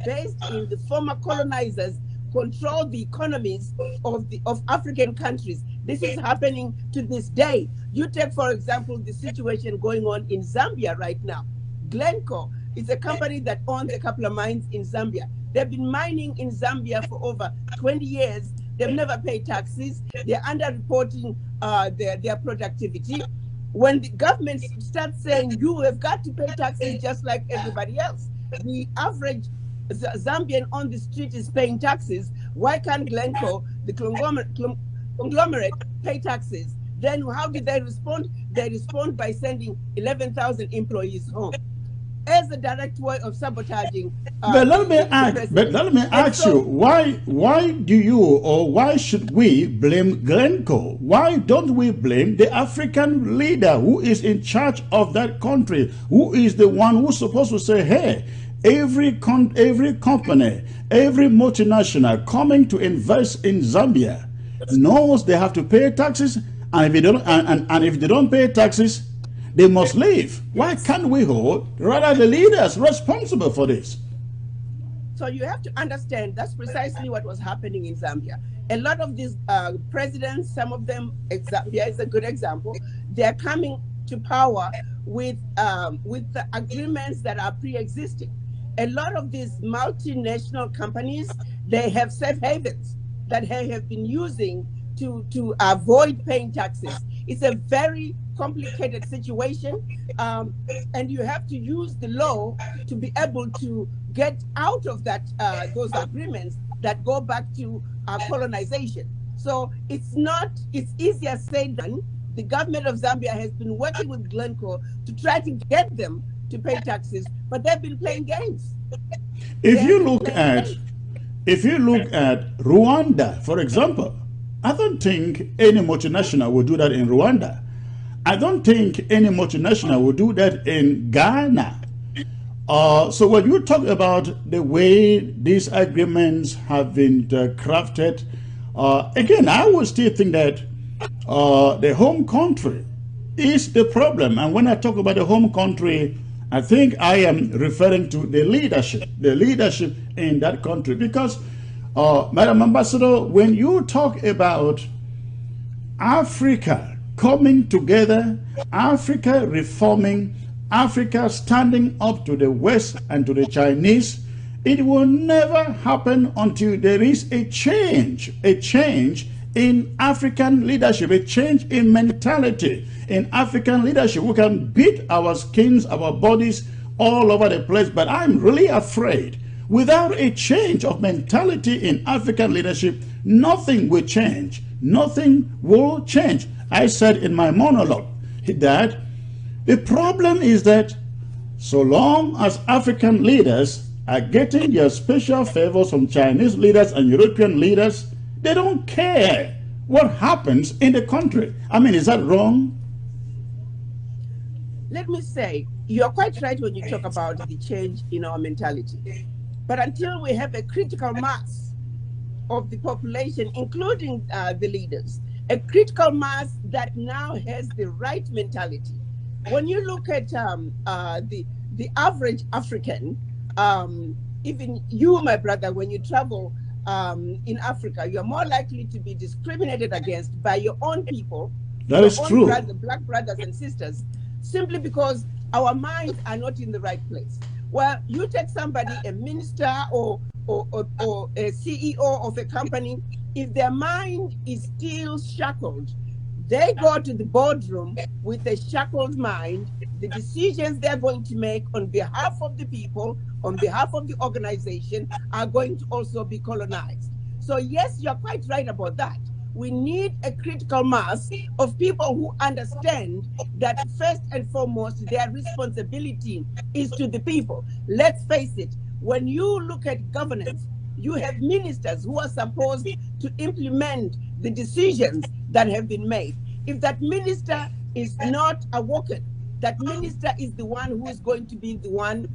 based in the former colonizers control the economies of African countries? This is happening to this day. You take, for example, the situation going on in Zambia right now. Glencore is a company that owns a couple of mines in Zambia. They've been mining in Zambia for over 20 years. They've never paid taxes. They're underreporting their productivity. When the government starts saying you have got to pay taxes just like everybody else, the average Zambian on the street is paying taxes. Why can't Glencore, the conglomerate, pay taxes? Then how did they respond? They respond by sending 11,000 employees home as a direct way of sabotaging. But let me ask you, why do you, or why should we blame Glencore? Why don't we blame the African leader who is in charge of that country, who is the one who's supposed to say, hey, every company, every multinational coming to invest in Zambia knows they have to pay taxes, and if they don't pay taxes, they must leave. Why can't we hold rather the leaders responsible for this? So you have to understand that's precisely what was happening in Zambia. A lot of these presidents, some of them, Zambia is a good example, they're coming to power with the agreements that are pre-existing. A lot of these multinational companies, they have safe havens that they have been using to avoid paying taxes. It's a very complicated situation, and you have to use the law to be able to get out of that those agreements that go back to colonization. So it's easier said than. The government of Zambia has been working with Glencore to try to get them to pay taxes, but they've been playing games. If you look at Rwanda, for example, I don't think any multinational will do that in Rwanda. I don't think any multinational will do that in Ghana. So when you talk about the way these agreements have been crafted, again, I would still think that the home country is the problem. And when I talk about the home country, I think I am referring to the leadership in that country. Because, Madam Ambassador, when you talk about Africa coming together, Africa reforming, Africa standing up to the West and to the Chinese, it will never happen until there is a change in African leadership, a change in mentality in African leadership. We can beat our skins, our bodies all over the place, but I'm really afraid without a change of mentality in African leadership, nothing will change. Nothing will change. I said in my monologue that the problem is that so long as African leaders are getting their special favors from Chinese leaders and European leaders, they don't care what happens in the country. I mean, is that wrong? Let me say, you're quite right when you talk about the change in our mentality. But until we have a critical mass of the population, including the leaders, a critical mass that now has the right mentality. When you look at the average African, even you, my brother, when you travel in Africa, you're more likely to be discriminated against by your own people. That is true. Black brothers and sisters, simply because our minds are not in the right place. Well, you take somebody, a minister or a CEO of a company, if their mind is still shackled, they go to the boardroom with a shackled mind. The decisions they're going to make on behalf of the people, on behalf of the organization, are going to also be colonized. So yes, you're quite right about that. We need a critical mass of people who understand that first and foremost, their responsibility is to the people. Let's face it, when you look at governance, you have ministers who are supposed to implement the decisions that have been made. If that minister is not awoken, that minister is the one who is going to be the one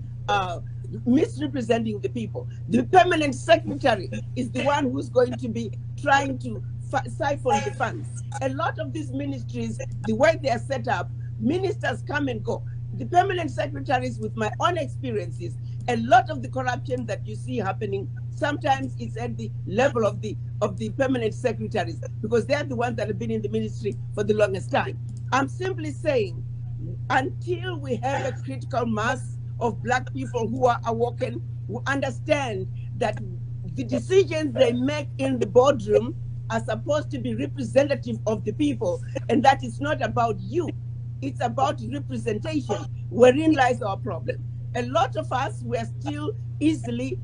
misrepresenting the people. The permanent secretary is the one who's going to be trying to siphon the funds. A lot of these ministries, the way they are set up, ministers come and go. The permanent secretaries, with my own experiences, a lot of the corruption that you see happening, sometimes it's at the level of the permanent secretaries, because they're the ones that have been in the ministry for the longest time. I'm simply saying, until we have a critical mass of Black people who are awoken, who understand that the decisions they make in the boardroom are supposed to be representative of the people, and that is not about you, it's about representation, wherein lies our problem. A lot of us, we are still easily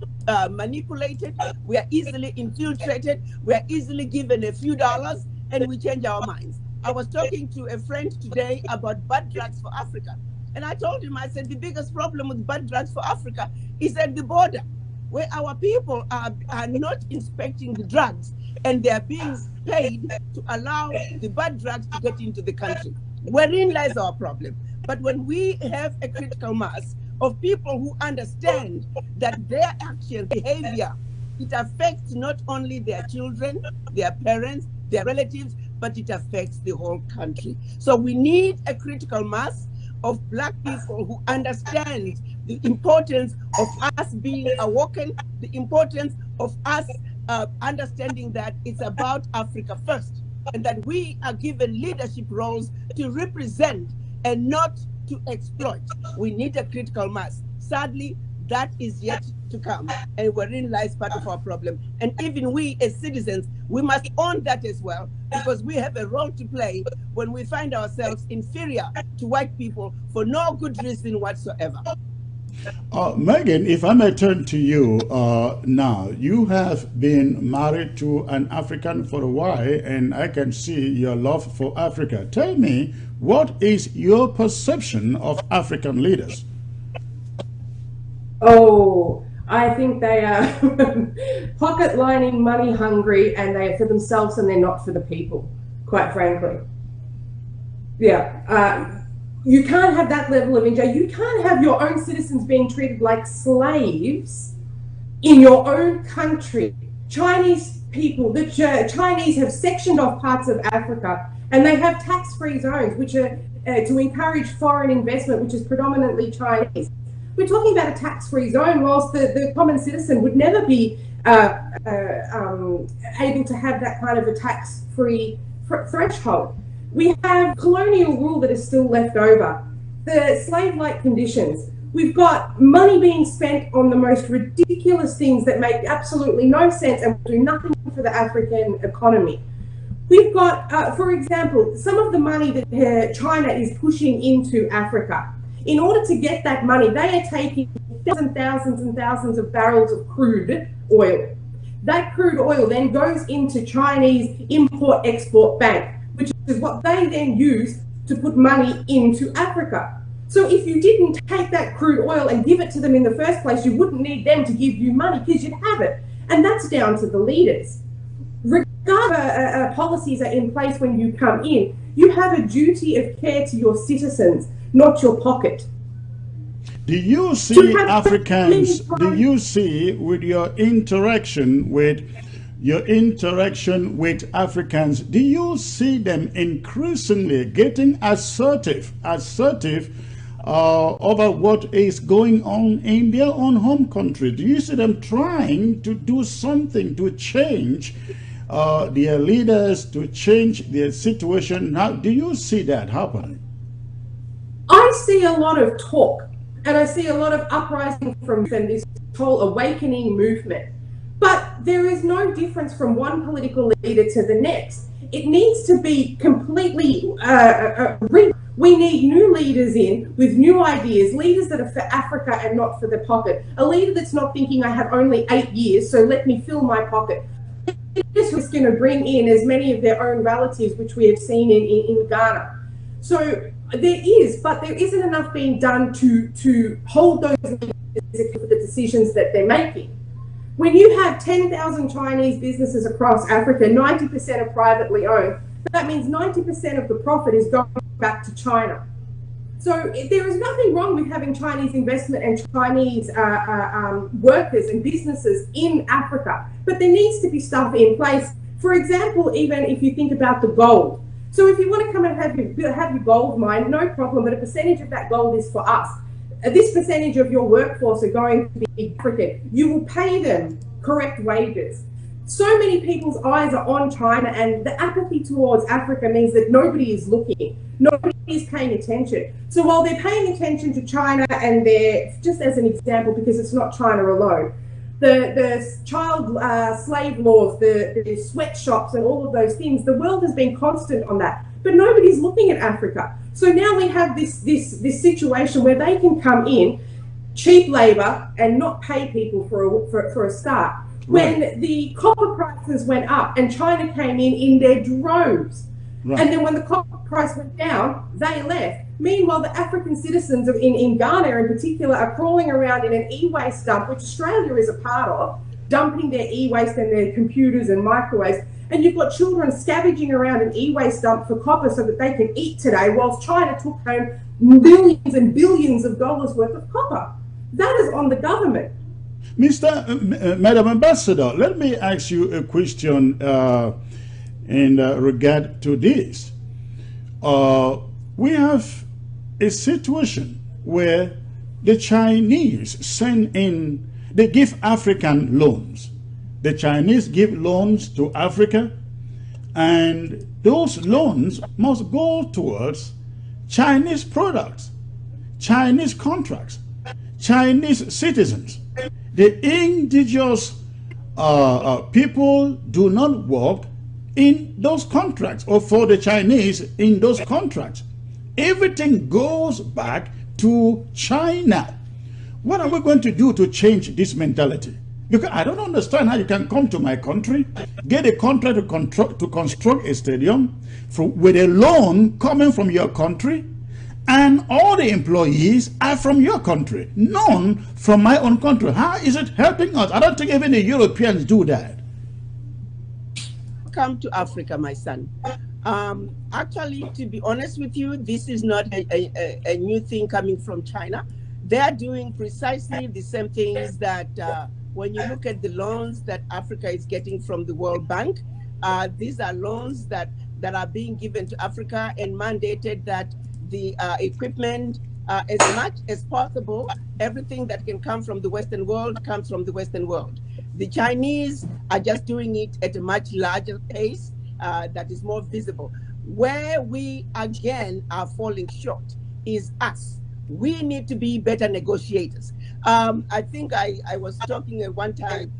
manipulated, we are easily infiltrated, we are easily given a few dollars, and we change our minds. I was talking to a friend today about bad drugs for Africa, and I told him, I said, the biggest problem with bad drugs for Africa is at the border, where our people are not inspecting the drugs, and they are being paid to allow the bad drugs to get into the country. Wherein lies our problem. But when we have a critical mass of people who understand that their action, behavior, it affects not only their children, their parents, their relatives, but it affects the whole country. So we need a critical mass of Black people who understand the importance of us being awoken, the importance of us understanding that it's about Africa first, and that we are given leadership roles to represent and not to exploit. We need a critical mass. Sadly, that is yet to come, and wherein lies part of our problem. And even we as citizens, we must own that as well, because we have a role to play when we find ourselves inferior to white people for no good reason whatsoever. Megan, if I may turn to you now, you have been married to an African for a while, and I can see your love for Africa. Tell me, what is your perception of African leaders? Oh, I think they are pocket lining, money hungry, and they are for themselves and they're not for the people, quite frankly. Yeah. You can't have that level of injustice. You can't have your own citizens being treated like slaves in your own country. Chinese people, the Chinese have sectioned off parts of Africa, and they have tax-free zones, which are to encourage foreign investment, which is predominantly Chinese. We're talking about a tax-free zone, whilst the common citizen would never be able to have that kind of a tax-free threshold. We have colonial rule that is still left over, the slave-like conditions. We've got money being spent on the most ridiculous things that make absolutely no sense and do nothing for the African economy. We've got, for example, some of the money that China is pushing into Africa. In order to get that money, they are taking thousands and thousands of barrels of crude oil. That crude oil then goes into Chinese Import-Export Bank, which is what they then use to put money into Africa. So if you didn't take that crude oil and give it to them in the first place, you wouldn't need them to give you money because you'd have it. And that's down to the leaders. Regardless policies are in place when you come in, you have a duty of care to your citizens, not your pocket. Do you see Africans, do you see with your interaction with Africans, do you see them increasingly getting assertive over what is going on in their own home country? Do you see them trying to do something to change their leaders, to change their situation? How do you see that happening? I see a lot of talk, and I see a lot of uprising from this whole awakening movement. But there is no difference from one political leader to the next. It needs to be completely we need new leaders in with new ideas, leaders that are for Africa and not for the pocket. A leader that's not thinking, I have only 8 years, so let me fill my pocket. This is going to bring in as many of their own relatives, which we have seen in Ghana. So there isn't enough being done to hold those leaders for the decisions that they're making. When you have 10,000 Chinese businesses across Africa, 90% are privately owned, that means 90% of the profit is going back to China. So there is nothing wrong with having Chinese investment and Chinese workers and businesses in Africa, but there needs to be stuff in place. For example, even if you think about the gold. So if you want to come and have your gold mine, no problem, but a percentage of that gold is for us. This percentage of your workforce are going to be African. You will pay them correct wages. So many people's eyes are on China, and the apathy towards Africa means that nobody is looking. Nobody is paying attention. So while they're paying attention to China, and they're, just as an example, because it's not China alone, the child slave laws, the sweatshops and all of those things, the world has been constant on that. But nobody's looking at Africa. So now we have this situation where they can come in, cheap labor, and not pay people for a start. Right. When the copper prices went up and China came in their droves, right. And then when the copper price went down, they left. Meanwhile, the African citizens in Ghana in particular are crawling around in an e-waste dump, which Australia is a part of, dumping their e-waste and their computers and microwaves. And you've got children scavenging around an e-waste dump for copper so that they can eat today, whilst China took home millions and billions of dollars worth of copper. That is on the government. Madam Ambassador, let me ask you a question in regard to this. We have a situation where The Chinese send in, they give African loans. The Chinese give loans to Africa, and those loans must go towards Chinese products, Chinese contracts, Chinese citizens. The indigenous people do not work in those contracts or for the Chinese in those contracts. Everything goes back to China. What are we going to do to change this mentality? Because I don't understand how you can come to my country, get a contract to construct a stadium with a loan coming from your country, and all the employees are from your country, none from my own country. How is it helping us? I don't think even the Europeans do that. Come to Africa, my son. Actually, to be honest with you, this is not a new thing coming from China. They are doing precisely the same things that when you look at the loans that Africa is getting from the World Bank, these are loans that are being given to Africa and mandated that the equipment, as much as possible, everything that can come from the Western world comes from the Western world. The Chinese are just doing it at a much larger pace that is more visible. Where we again are falling short is us. We need to be better negotiators. I think I was talking at one time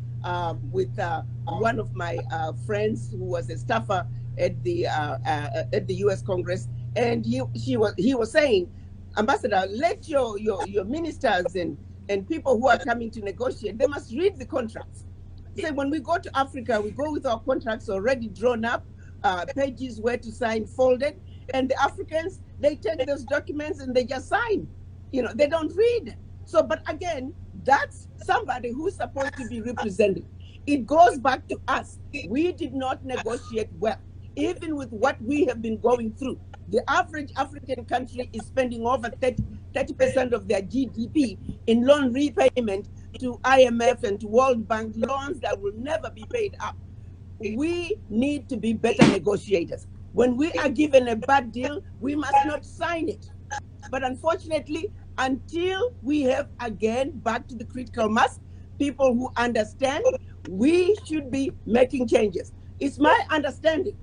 with one of my friends who was a staffer at the U.S. Congress, and he was saying, Ambassador, let your ministers and people who are coming to negotiate, they must read the contracts. So when we go to Africa, we go with our contracts already drawn up, pages where to sign folded, and the Africans, they take those documents and they just sign. You know, they don't read. So, but again, that's somebody who's supposed to be represented. It goes back to us. We did not negotiate well, even with what we have been going through. The average African country is spending over 30% of their GDP in loan repayment to IMF and to World Bank, loans that will never be paid up. We need to be better negotiators. When we are given a bad deal, we must not sign it. But unfortunately, until we have again back to the critical mass, people who understand, we should be making changes. It's my understanding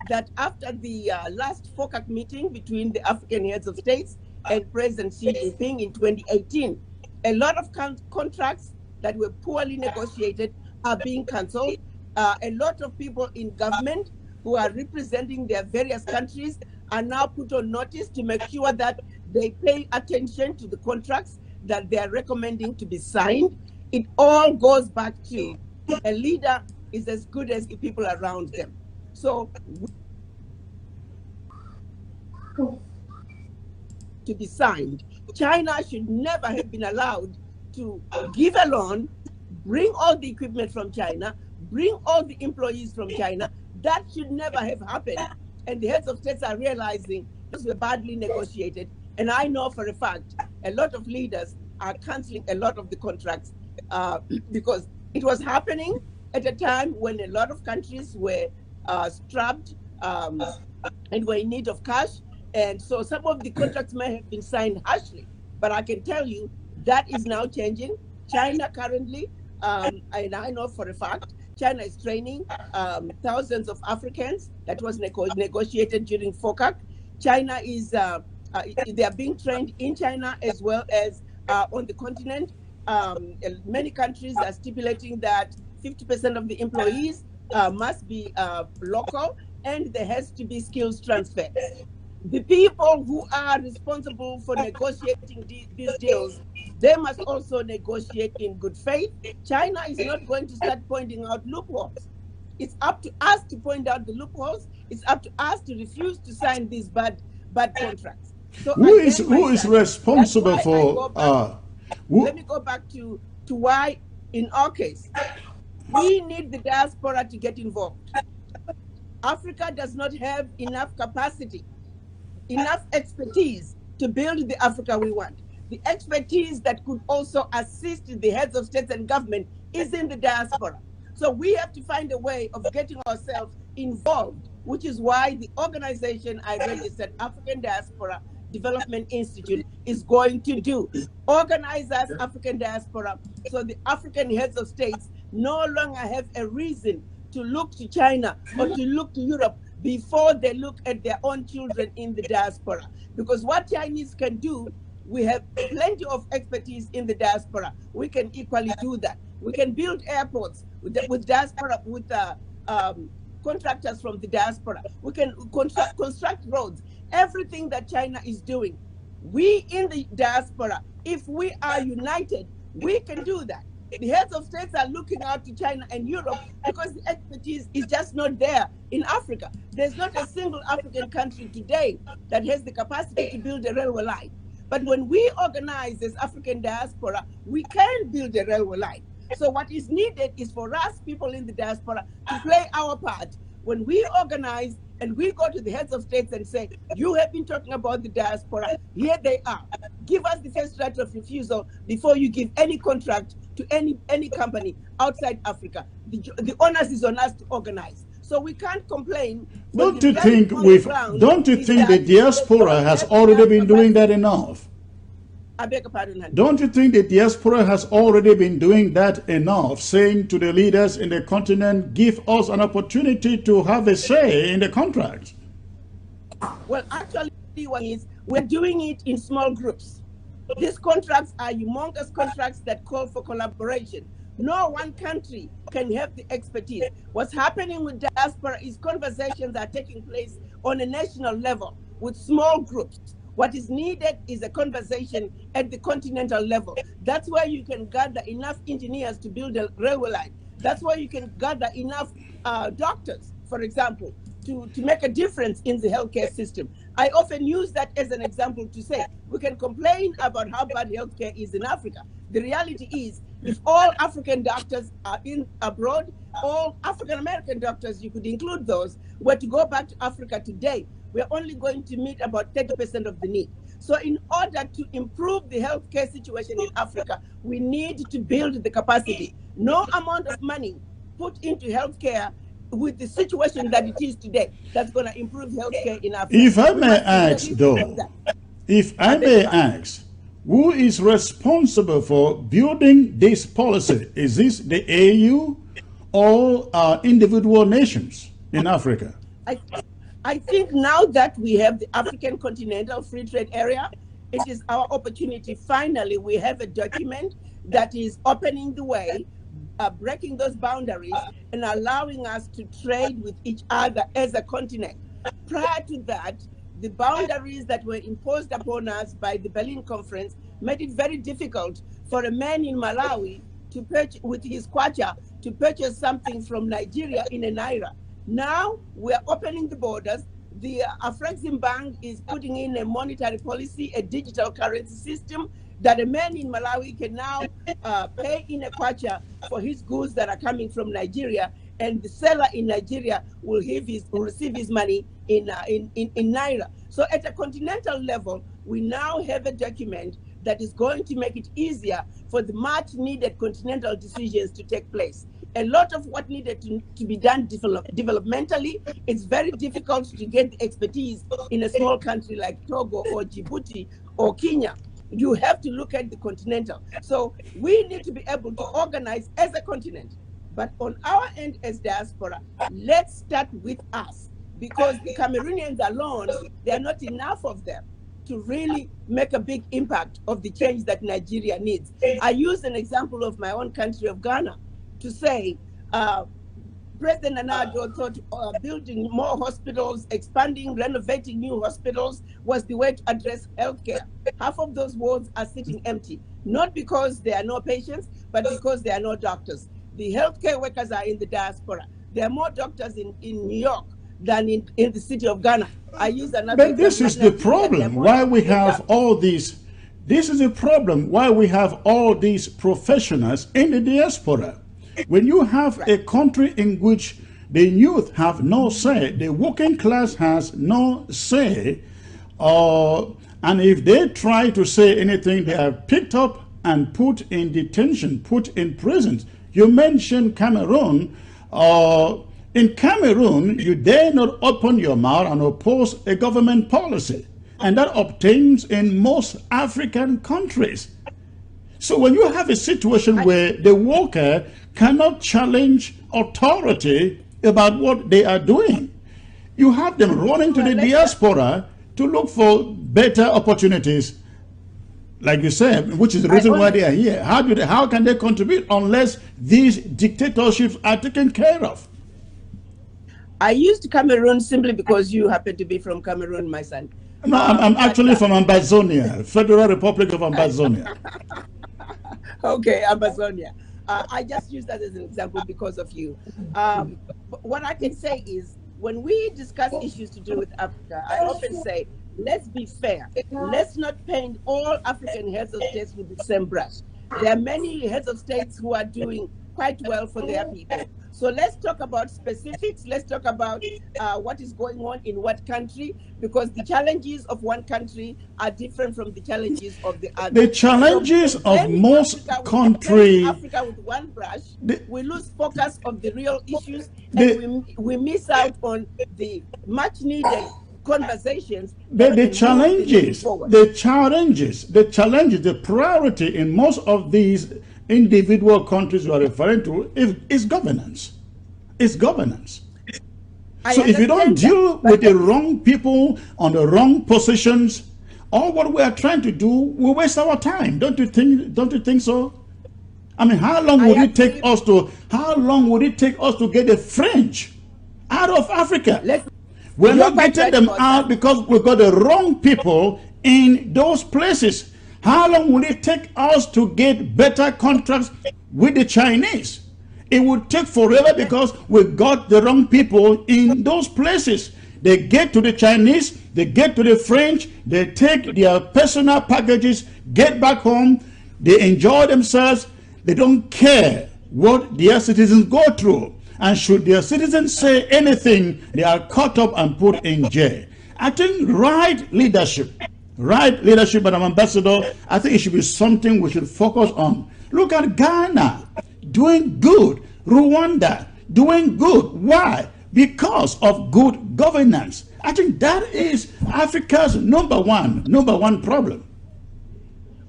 that after the last FOCAC meeting between the African heads of states and President Xi Jinping in 2018, a lot of contracts that were poorly negotiated are being cancelled. A lot of people in government who are representing their various countries are now put on notice to make sure that they pay attention to the contracts that they are recommending to be signed. It all goes back to a leader is as good as the people around them. So to be signed, China should never have been allowed to give a loan, bring all the equipment from China, bring all the employees from China. That should never have happened. And the heads of states are realizing those were badly negotiated. And I know for a fact, a lot of leaders are canceling a lot of the contracts because it was happening at a time when a lot of countries were strapped and were in need of cash. And so some of the contracts may have been signed harshly, but I can tell you that is now changing. China currently, and I know for a fact, China is training thousands of Africans. That was negotiated during FOCAC. China is, they are being trained in China as well as on the continent. Many countries are stipulating that 50% of the employees must be local, and there has to be skills transfer. The people who are responsible for negotiating these deals, they must also negotiate in good faith. China is not going to start pointing out loopholes. It's up to us to point out the loopholes. It's up to us to refuse to sign these bad contracts. So who is responsible for? Let me go back to why, in our case, we need the diaspora to get involved. Africa does not have enough capacity, enough expertise to build the Africa we want. The expertise that could also assist the heads of states and government is in the diaspora. So we have to find a way of getting ourselves involved, which is why the organization I registered, African Diaspora, Development Institute is going to do. Organize us, African diaspora, so the African heads of states no longer have a reason to look to China or to look to Europe before they look at their own children in the diaspora. Because what Chinese can do, we have plenty of expertise in the diaspora. We can equally do that. We can build airports with diaspora, with contractors from the diaspora. We can construct roads. Everything that China is doing, we in the diaspora, if we are united, we can do that. The heads of states are looking out to China and Europe because the expertise is just not there in Africa. There's not a single African country today that has the capacity to build a railway line. But when we organize as African diaspora, we can build a railway line. So what is needed is for us, people in the diaspora, to play our part. When we organize and we go to the heads of states and say, you have been talking about the diaspora, here they are. Give us the first right of refusal before you give any contract to any company outside Africa. The onus is on us to organize. So we can't complain. Don't you think the diaspora has already been doing that enough? I beg your pardon, honey. Don't you think the diaspora has already been doing that enough, saying to the leaders in the continent, give us an opportunity to have a say in the contract? Well, actually, we're doing it in small groups. These contracts are humongous contracts that call for collaboration. No one country can have the expertise. What's happening with diaspora is conversations are taking place on a national level with small groups. What is needed is a conversation at the continental level. That's where you can gather enough engineers to build a railway line. That's where you can gather enough doctors, for example, to make a difference in the healthcare system. I often use that as an example to say, we can complain about how bad healthcare is in Africa. The reality is, if all African doctors are abroad, all African-American doctors, you could include those, were to go back to Africa today, we're only going to meet about 30% of the need. So in order to improve the healthcare situation in Africa, we need to build the capacity. No amount of money put into healthcare with the situation that it is today, that's going to improve healthcare in Africa. If I may ask, though, who is responsible for building this policy? Is this the AU or individual nations in Africa? I think now that we have the African Continental Free Trade Area, it is our opportunity. Finally, we have a document that is opening the way, breaking those boundaries and allowing us to trade with each other as a continent. Prior to that, the boundaries that were imposed upon us by the Berlin Conference made it very difficult for a man in Malawi to purchase, with his kwacha, to purchase something from Nigeria in a naira. Now we're opening the borders. The Afrexim Bank is putting in a monetary policy, a digital currency system that a man in Malawi can now pay in a kwacha for his goods that are coming from Nigeria, and the seller in Nigeria will receive his money in naira. So at a continental level, we now have a document that is going to make it easier for the much needed continental decisions to take place. A lot of what needed to be done developmentally, it's very difficult to get the expertise in a small country like Togo or Djibouti or Kenya. You have to look at the continental. So we need to be able to organize as a continent. But on our end as diaspora, let's start with us, because the Cameroonians alone, there are not enough of them to really make a big impact of the change that Nigeria needs. I use an example of my own country of Ghana to say, President Nana Addo thought building more hospitals, expanding, renovating new hospitals was the way to address healthcare. Half of those wards are sitting empty, not because there are no patients, but because there are no doctors. The healthcare workers are in the diaspora. There are more doctors in New York than in the city of Ghana. I use another. But this is the problem why we have all these. This is the problem why we have all these professionals in the diaspora. When you have a country in which the youth have no say, the working class has no say, and if they try to say anything, they are picked up and put in detention, put in prisons. You mentioned Cameroon. In Cameroon, you dare not open your mouth and oppose a government policy. And that obtains in most African countries. So when you have a situation where the worker cannot challenge authority about what they are doing, you have them running to the diaspora to look for better opportunities, like you said, which is the reason why they are here. How can they contribute unless these dictatorships are taken care of? I used Cameroon simply because you happen to be from Cameroon, my son. No, I'm actually from Ambazonia, Federal Republic of Ambazonia. Okay, Amazonia. I just use that as an example because of you. What I can say is, when we discuss issues to do with Africa, I often say, let's be fair. Let's not paint all African heads of states with the same brush. There are many heads of states who are doing quite well for their people. So let's talk about specifics. Let's talk about what is going on in what country, because the challenges of one country are different from the challenges of the other. The challenges of most countries. Africa with one brush, we lose focus of the real issues, and we miss out on the much needed conversations. The priority in most of these individual countries you are referring to is governance. It's governance. So if you don't deal with the wrong people on the wrong positions, all what we are trying to do, we waste our time. Don't you think so? I mean, how long would it take us to get the French out of Africa? We're not getting them out because we've got the wrong people in those places. How long will it take us to get better contracts with the Chinese? It would take forever because we got the wrong people in those places. They get to the Chinese, they get to the French, they take their personal packages, get back home, they enjoy themselves, they don't care what their citizens go through. And should their citizens say anything, they are caught up and put in jail. I think right leadership, Madam Ambassador, I think it should be something we should focus on. Look at Ghana, doing good. Rwanda, doing good. Why? Because of good governance. I think that is Africa's number one problem.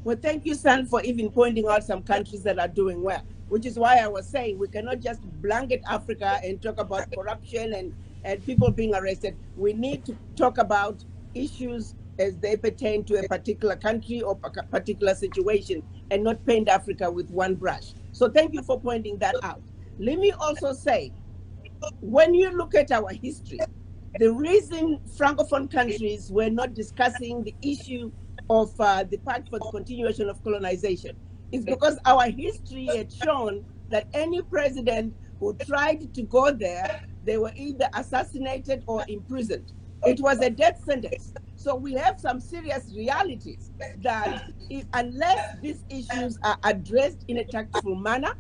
Well, thank you, San, for even pointing out some countries that are doing well, which is why I was saying we cannot just blanket Africa and talk about corruption and people being arrested. We need to talk about issues as they pertain to a particular country or a particular situation, and not paint Africa with one brush. So thank you for pointing that out. Let me also say, when you look at our history, the reason Francophone countries were not discussing the issue of the Pact for the Continuation of Colonization is because our history had shown that any president who tried to go there, they were either assassinated or imprisoned. It was a death sentence. So we have some serious realities that unless these issues are addressed in a tactful manner,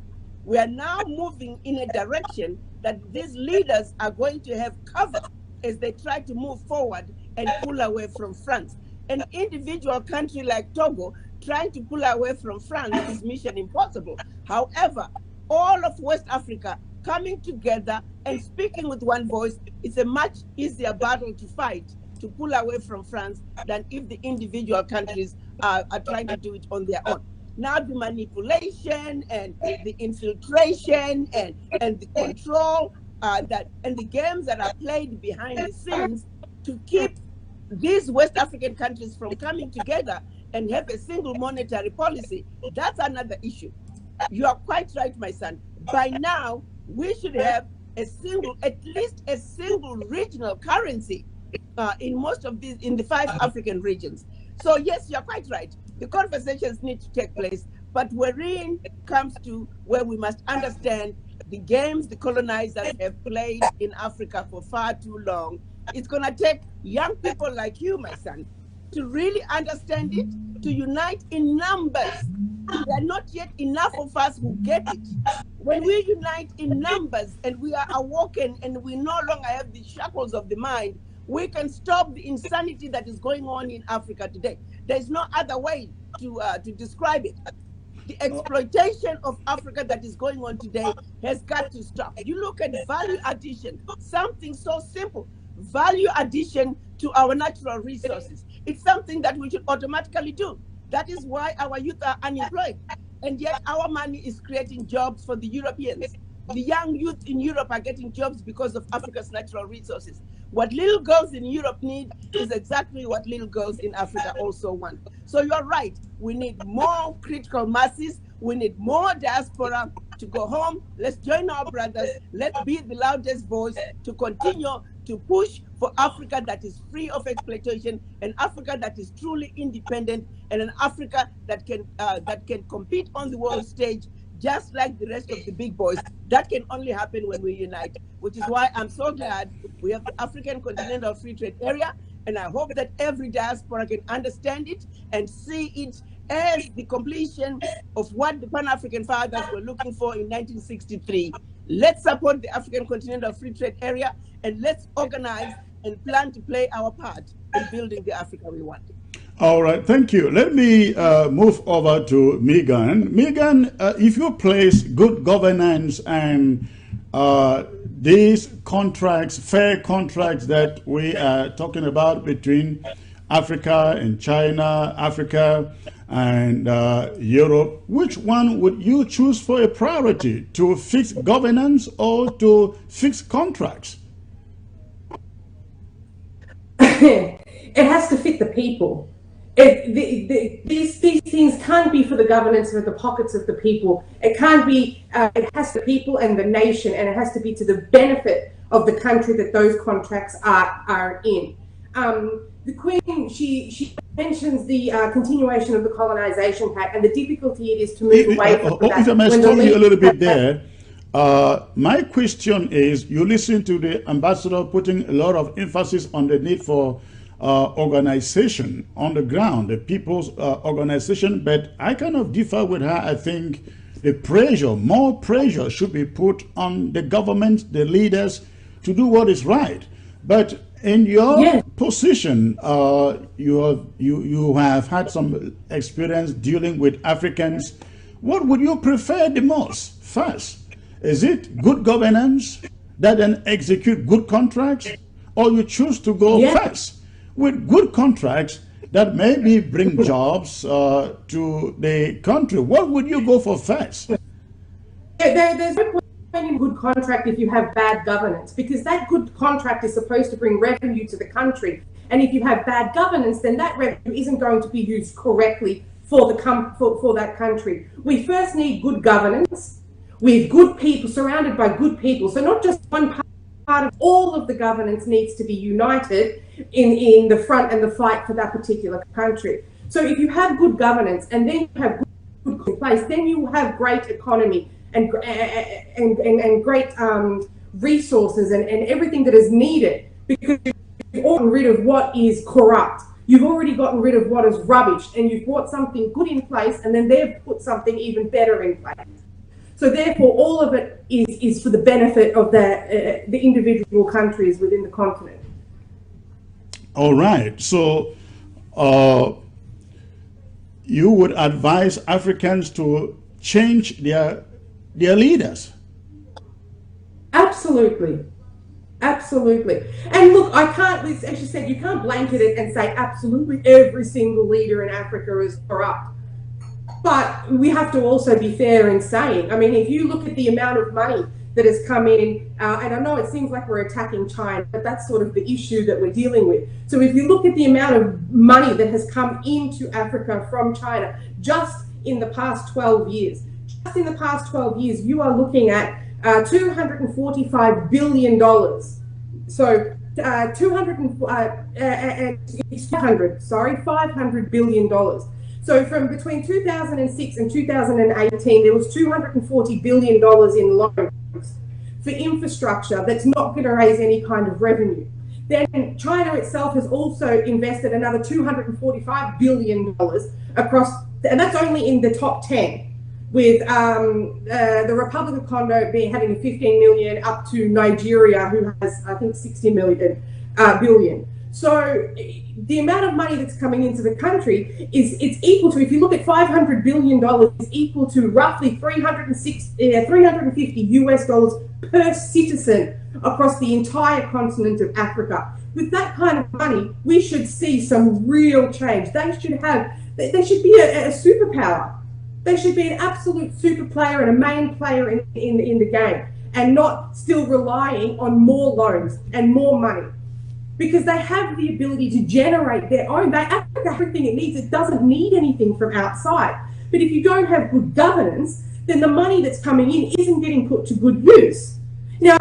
we are now moving in a direction that these leaders are going to have cover as they try to move forward and pull away from France. An individual country like Togo trying to pull away from France is mission impossible. However, all of West Africa coming together and speaking with one voice is a much easier battle to fight, to pull away from France, than if the individual countries are trying to do it on their own. Now the manipulation and the infiltration and the control and the games that are played behind the scenes to keep these West African countries from coming together and have a single monetary policy, that's another issue. You are quite right, my son. By now, we should have at least a single regional currency in most of these, in the 5 African regions. So yes, you're quite right. The conversations need to take place, but wherein comes to where we must understand the games the colonizers have played in Africa for far too long. It's going to take young people like you, my son, to really understand it, to unite in numbers. There are not yet enough of us who get it. When we unite in numbers and we are awoken and we no longer have the shackles of the mind, we can stop the insanity that is going on in Africa today. There's no other way to describe it. The exploitation of Africa that is going on today has got to stop. You look at value addition, something so simple, value addition to our natural resources. It's something that we should automatically do. That is why our youth are unemployed. And yet our money is creating jobs for the Europeans. The young youth in Europe are getting jobs because of Africa's natural resources. What little girls in Europe need is exactly what little girls in Africa also want. So you're right. We need more critical masses. We need more diaspora to go home. Let's join our brothers. Let's be the loudest voice to continue to push for Africa that is free of exploitation, an Africa that is truly independent, and an Africa that can compete on the world stage just like the rest of the big boys. That can only happen when we unite, which is why I'm so glad we have the African Continental Free Trade Area, and I hope that every diaspora can understand it and see it as the completion of what the Pan-African fathers were looking for in 1963. Let's support the African Continental Free Trade Area, and let's organize and plan to play our part in building the Africa we want. All right, thank you. Let me move over to Megan. Megan, if you place good governance and these contracts, fair contracts that we are talking about between Africa and China, Africa and Europe, which one would you choose for a priority, to fix governance or to fix contracts? It has to fit the people. These things can't be for the governance or the pockets of the people. It can't be, it has to be people and the nation, and it has to be to the benefit of the country that those contracts are in. The Queen, she mentions the continuation of the colonisation pact and the difficulty it is to move away from that. If I may stop you a little bit there, my question is, you listen to the ambassador putting a lot of emphasis on the need for organization on the ground, the people's organization, but I kind of differ with her. I think the pressure, more pressure should be put on the government, the leaders, to do what is right. But in your position, you have had some experience dealing with Africans. What would you prefer the most first? Is it good governance that then execute good contracts, or you choose to go first with good contracts that maybe bring jobs to the country? What would you go for first? There's no point in good contract if you have bad governance, because that good contract is supposed to bring revenue to the country. And if you have bad governance, then that revenue isn't going to be used correctly for that country. We first need good governance with good people, surrounded by good people. So not just one part of all of the governance needs to be united in the front and the fight for that particular country. So if you have good governance and then you have good in place, then you have great economy and great resources and everything that is needed, because you've gotten rid of what is corrupt. You've already gotten rid of what is rubbish, and you've brought something good in place, and then they've put something even better in place. So therefore, all of it is for the benefit of the individual countries within the continent. All right. So you would advise Africans to change their leaders? Absolutely. Absolutely. And look, I can't, as you said, you can't blanket it and say absolutely every single leader in Africa is corrupt. But we have to also be fair in saying, I mean, if you look at the amount of money that has come in, and I know it seems like we're attacking China, but that's sort of the issue that we're dealing with. So if you look at the amount of money that has come into Africa from China just in the past 12 years, you are looking at $245 billion. So $500 billion. So from between 2006 and 2018, there was $240 billion in loans for infrastructure that's not going to raise any kind of revenue. Then China itself has also invested another $245 billion across, and that's only in the top 10, with the Republic of Congo having 15 million, up to Nigeria, who has, I think, 60 billion. So the amount of money that's coming into the country it's equal to, if you look at $500 billion, is equal to roughly 350 US dollars per citizen across the entire continent of Africa. With that kind of money, we should see some real change. They should be a superpower. They should be an absolute super player and a main player in the game, and not still relying on more loans and more money. Because they have the ability to generate their own. Africa has everything it needs. It doesn't need anything from outside. But if you don't have good governance, then the money that's coming in isn't getting put to good use. Now,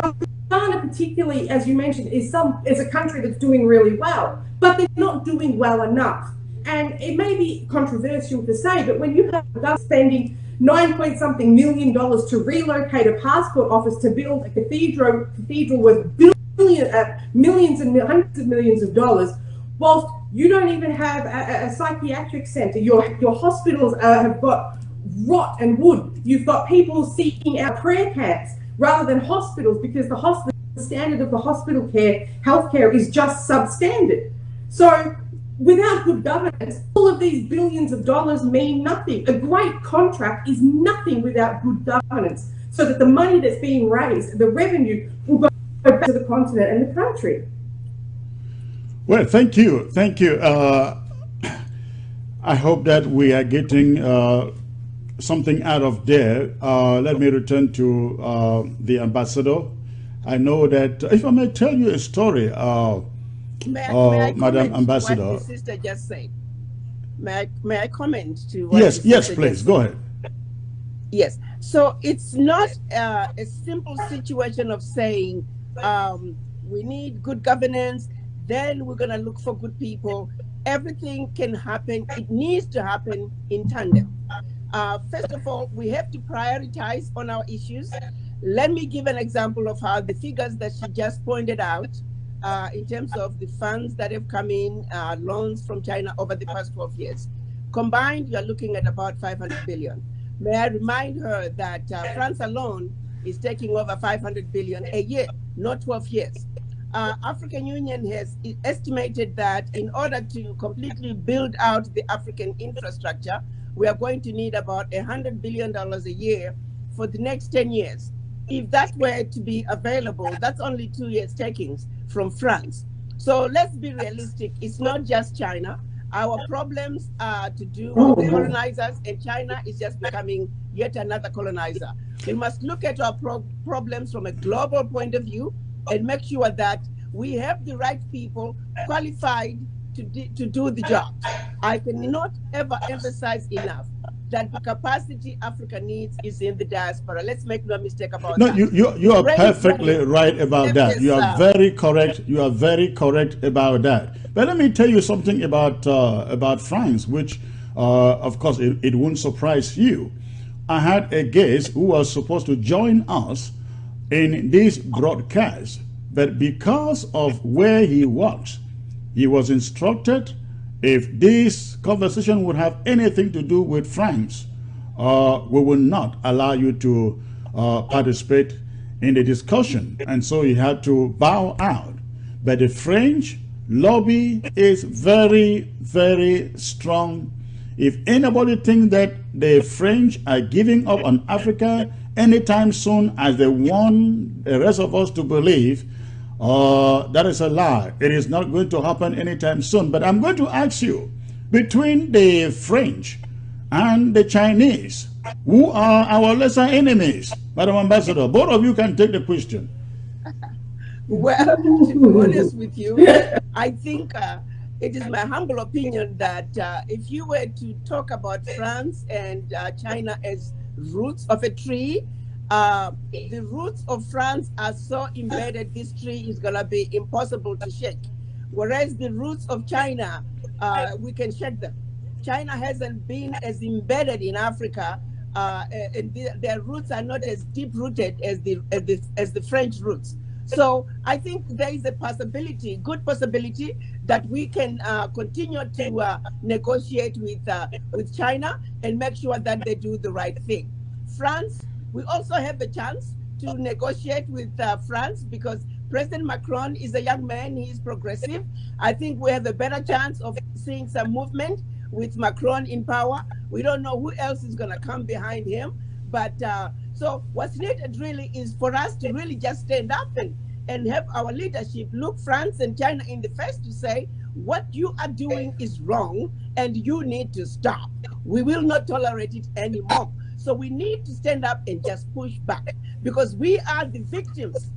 Ghana, particularly, as you mentioned, is a country that's doing really well, but they're not doing well enough. And it may be controversial to say, but when you have government spending $9-point-something million to relocate a passport office to build a cathedral worth millions and hundreds of millions of dollars, whilst you don't even have a psychiatric center. Your hospitals have got rot and wood. You've got people seeking out prayer camps rather than hospitals, because the standard of the hospital care, healthcare, is just substandard. So without good governance, all of these billions of dollars mean nothing. A great contract is nothing without good governance, so that the money that's being raised, the revenue, will go back to the continent and the country. Well, thank you. I hope that we are getting something out of there. Let me return to the ambassador. I know that, if I may tell you a story, Madam Ambassador. What the sister just said. May I comment to what Yes, please, go ahead. Yes, so it's not a simple situation of saying we need good governance, then we're going to look for good people. Everything can happen. It needs to happen in tandem. First of all, we have to prioritize on our issues. Let me give an example of how the figures that she just pointed out, in terms of the funds that have come in, loans from China over the past 12 years. Combined, you're looking at about 500 billion. May I remind her that France alone is taking over 500 billion a year, not 12 years. African Union has estimated that in order to completely build out the African infrastructure, we are going to need about $100 billion a year for the next 10 years. If that were to be available, that's only 2 years takings from France. So let's be realistic. It's not just China. Our problems are to do with the colonizers, and China is just becoming yet another colonizer. We must look at our problems from a global point of view and make sure that we have the right people qualified to do the job. I cannot ever emphasize enough that the capacity Africa needs is in the diaspora. Let's make no mistake about that. You are perfectly right about that. You are very correct. You are very correct about that. But let me tell you something about France, which, of course, it won't surprise you. I had a guest who was supposed to join us in this broadcast, but because of where he works, he was instructed, if this conversation would have anything to do with France, we will not allow you to participate in the discussion. And so he had to bow out. But the French lobby is very, very strong. If anybody thinks that the French are giving up on Africa anytime soon, as they want the rest of us to believe, that is a lie. It is not going to happen anytime soon. But I'm going to ask you, between the French and the Chinese, who are our lesser enemies? Madam Ambassador, both of you can take the question. Well, to be honest with you, I think it is my humble opinion that if you were to talk about France and China as roots of a tree, the roots of France are so embedded, this tree is going to be impossible to shake. Whereas the roots of China, we can shake them. China hasn't been as embedded in Africa, and their roots are not as deep-rooted as the French roots. So I think there is a possibility, good possibility, that we can continue to negotiate with China and make sure that they do the right thing. France, we also have a chance to negotiate with France, because President Macron is a young man. He is progressive. I think we have a better chance of seeing some movement with Macron in power. We don't know who else is going to come behind him. But so what's needed really is for us to really just stand up and have our leadership look France and China in the face to say, what you are doing is wrong and you need to stop. We will not tolerate it anymore. So we need to stand up and just push back, because we are the victims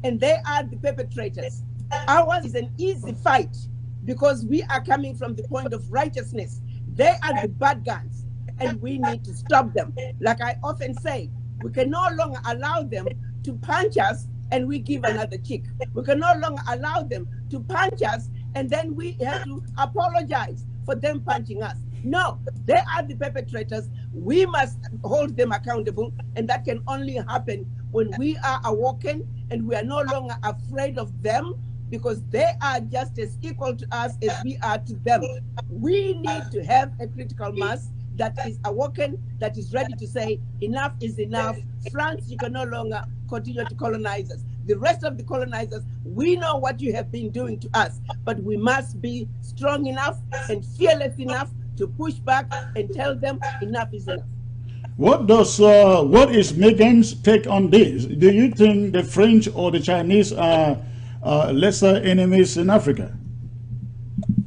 and they are the perpetrators. Ours is an easy fight because we are coming from the point of righteousness. They are the bad guys and we need to stop them. Like I often say, we can no longer allow them to punch us and we give another kick. We can no longer allow them to punch us and then we have to apologize for them punching us. No, they are the perpetrators. We must hold them accountable, and that can only happen when we are awoken and we are no longer afraid of them, because they are just as equal to us as we are to them. We need to have a critical mass that is awoken, that is ready to say, enough is enough. France, you can no longer continue to colonize us. The rest of the colonizers, we know what you have been doing to us, but we must be strong enough and fearless enough to push back and tell them enough is enough. What is Megan's take on this? Do you think the French or the Chinese are lesser enemies in Africa?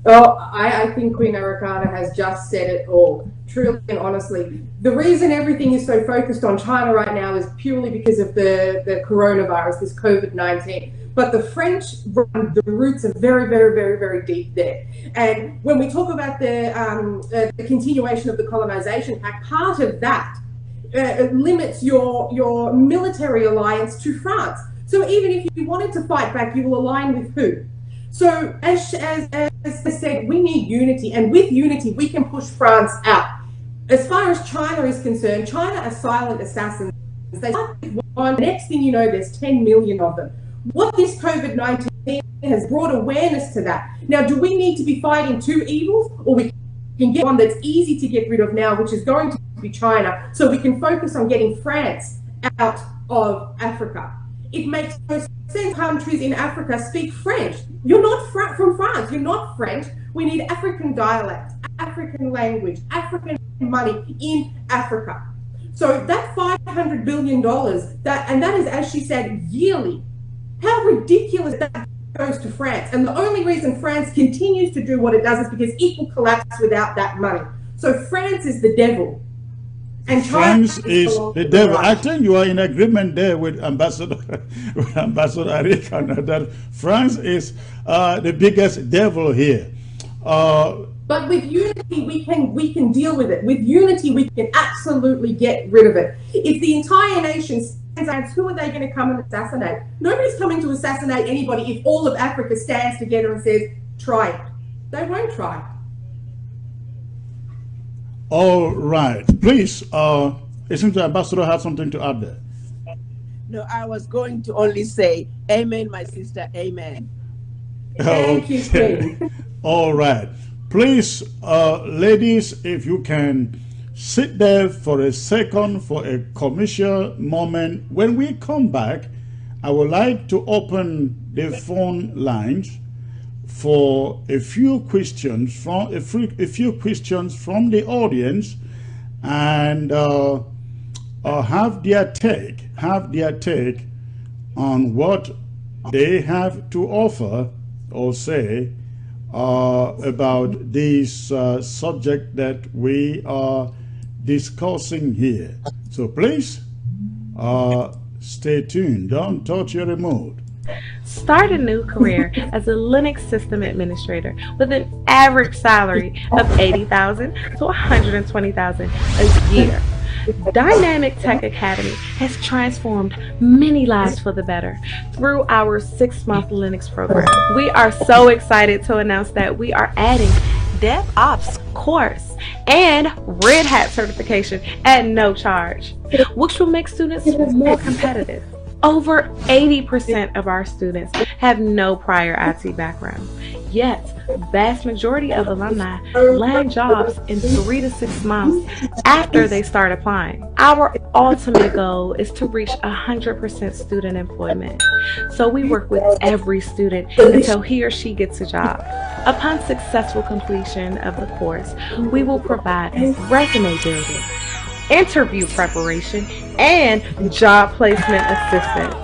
Well, I think Queen Arikana has just said it all, truly and honestly. The reason everything is so focused on China right now is purely because of the coronavirus, this COVID-19. But the French, the roots are very, very, very, very deep there. And when we talk about the continuation of the colonization pact, part of that limits your military alliance to France. So even if you wanted to fight back, you will align with who? So as I said, we need unity, and with unity, we can push France out. As far as China is concerned, China are silent assassins. They start with one, next thing you know, there's 10 million of them. What this COVID-19 has brought awareness to that. Now, do we need to be fighting two evils, or we can get one that's easy to get rid of now, which is going to be China, so we can focus on getting France out of Africa? It makes no sense. Countries in Africa speak French. You're not from France. You're not French. We need African dialect, African language, African money in Africa. So that $500 billion, that is, as she said, yearly. How ridiculous that goes to France. And the only reason France continues to do what it does is because it will collapse without that money. So France is the devil. And France is the devil. I think you are in agreement there with Ambassador Arikana that France is the biggest devil here. But with unity, we can deal with it. With unity, we can absolutely get rid of it. If the entire nation stands out, who are they going to come and assassinate? Nobody's coming to assassinate anybody if all of Africa stands together and says, try it. They won't try. All right. Please, it seems the ambassador had something to add there. No, I was going to only say, amen, my sister, amen. Thank you, Queen. All right. Please, ladies, if you can sit there for a second for a commercial moment. When we come back, I would like to open the phone lines for a few questions from the audience, and have their take on what they have to offer or say about this subject that we are discussing here. So please stay tuned. Don't touch your remote. Start a new career as a Linux system administrator with an average salary of $80,000 to $120,000 a year. Dynamic Tech Academy has transformed many lives for the better through our 6-month Linux program. We are so excited to announce that we are adding DevOps course and Red Hat certification at no charge, which will make students more competitive. Over 80% of our students have no prior IT background. Yet, vast majority of alumni land jobs in 3 to 6 months after they start applying. Our ultimate goal is to reach 100% student employment. So we work with every student until he or she gets a job. Upon successful completion of the course, we will provide resume building, interview preparation, and job placement assistance.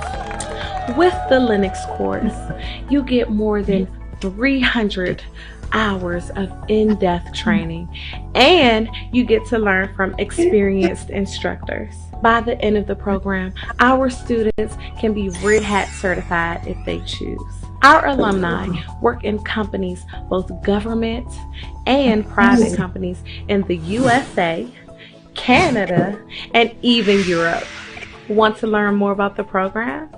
With the Linux course, you get more than 300 hours of in-depth training, and you get to learn from experienced instructors. By the end of the program, our students can be Red Hat certified if they choose. Our alumni work in companies, both government and private companies in the USA, Canada, and even Europe. Want to learn more about the program?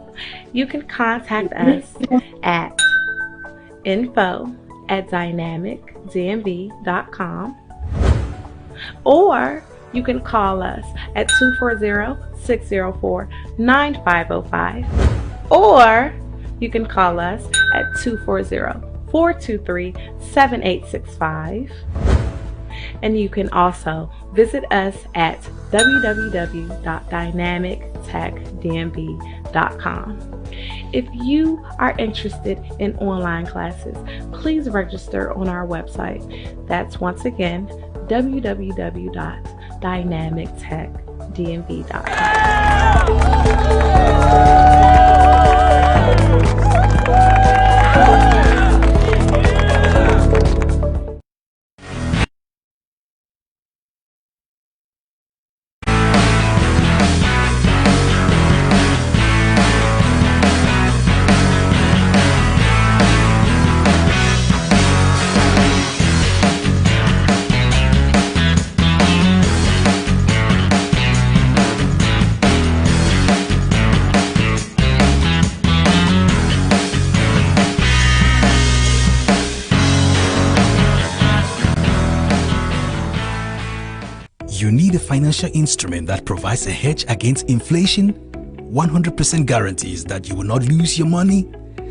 You can contact us at info@dynamicdmv.com, or you can call us at 240-604-9505, or you can call us at 240-423-7865. And you can also visit us at www.dynamictechdmv.com. If you are interested in online classes, please register on our website. That's once again www.dynamictechdmv.com. You need a financial instrument that provides a hedge against inflation, 100% guarantees that you will not lose your money,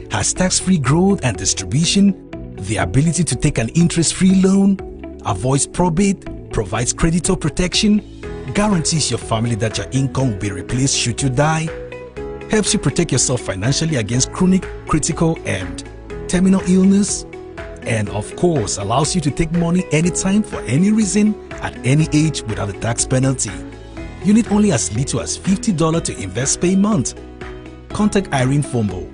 has tax-free growth and distribution, the ability to take an interest-free loan, avoids probate, provides creditor protection, guarantees your family that your income will be replaced should you die, helps you protect yourself financially against chronic, critical, and terminal illness, and of course allows you to take money anytime for any reason at any age without a tax penalty. You need only as little as $50 to invest per month. Contact Irene Fombo.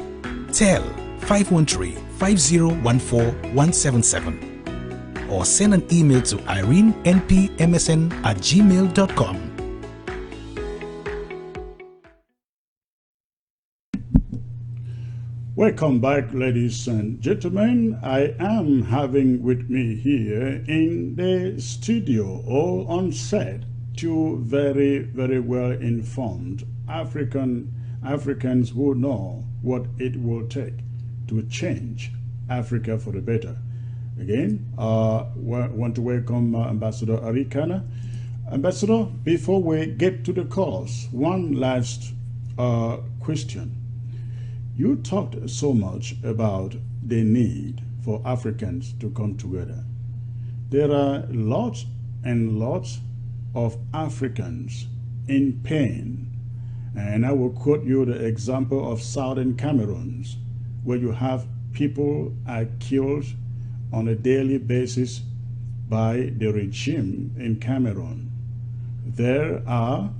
Tel 513-5014-177 or send an email to irenenpmsn@gmail.com. Welcome back, ladies and gentlemen. I am having with me here in the studio or on set two very, very well informed Africans who know what it will take to change Africa for the better. Again, want to welcome Ambassador Arikana. Ambassador, before we get to the cause, one last question. You talked so much about the need for Africans to come together. There are lots and lots of Africans in pain. And I will quote you the example of Southern Cameroon, where you have people are killed on a daily basis by the regime in Cameroon. There are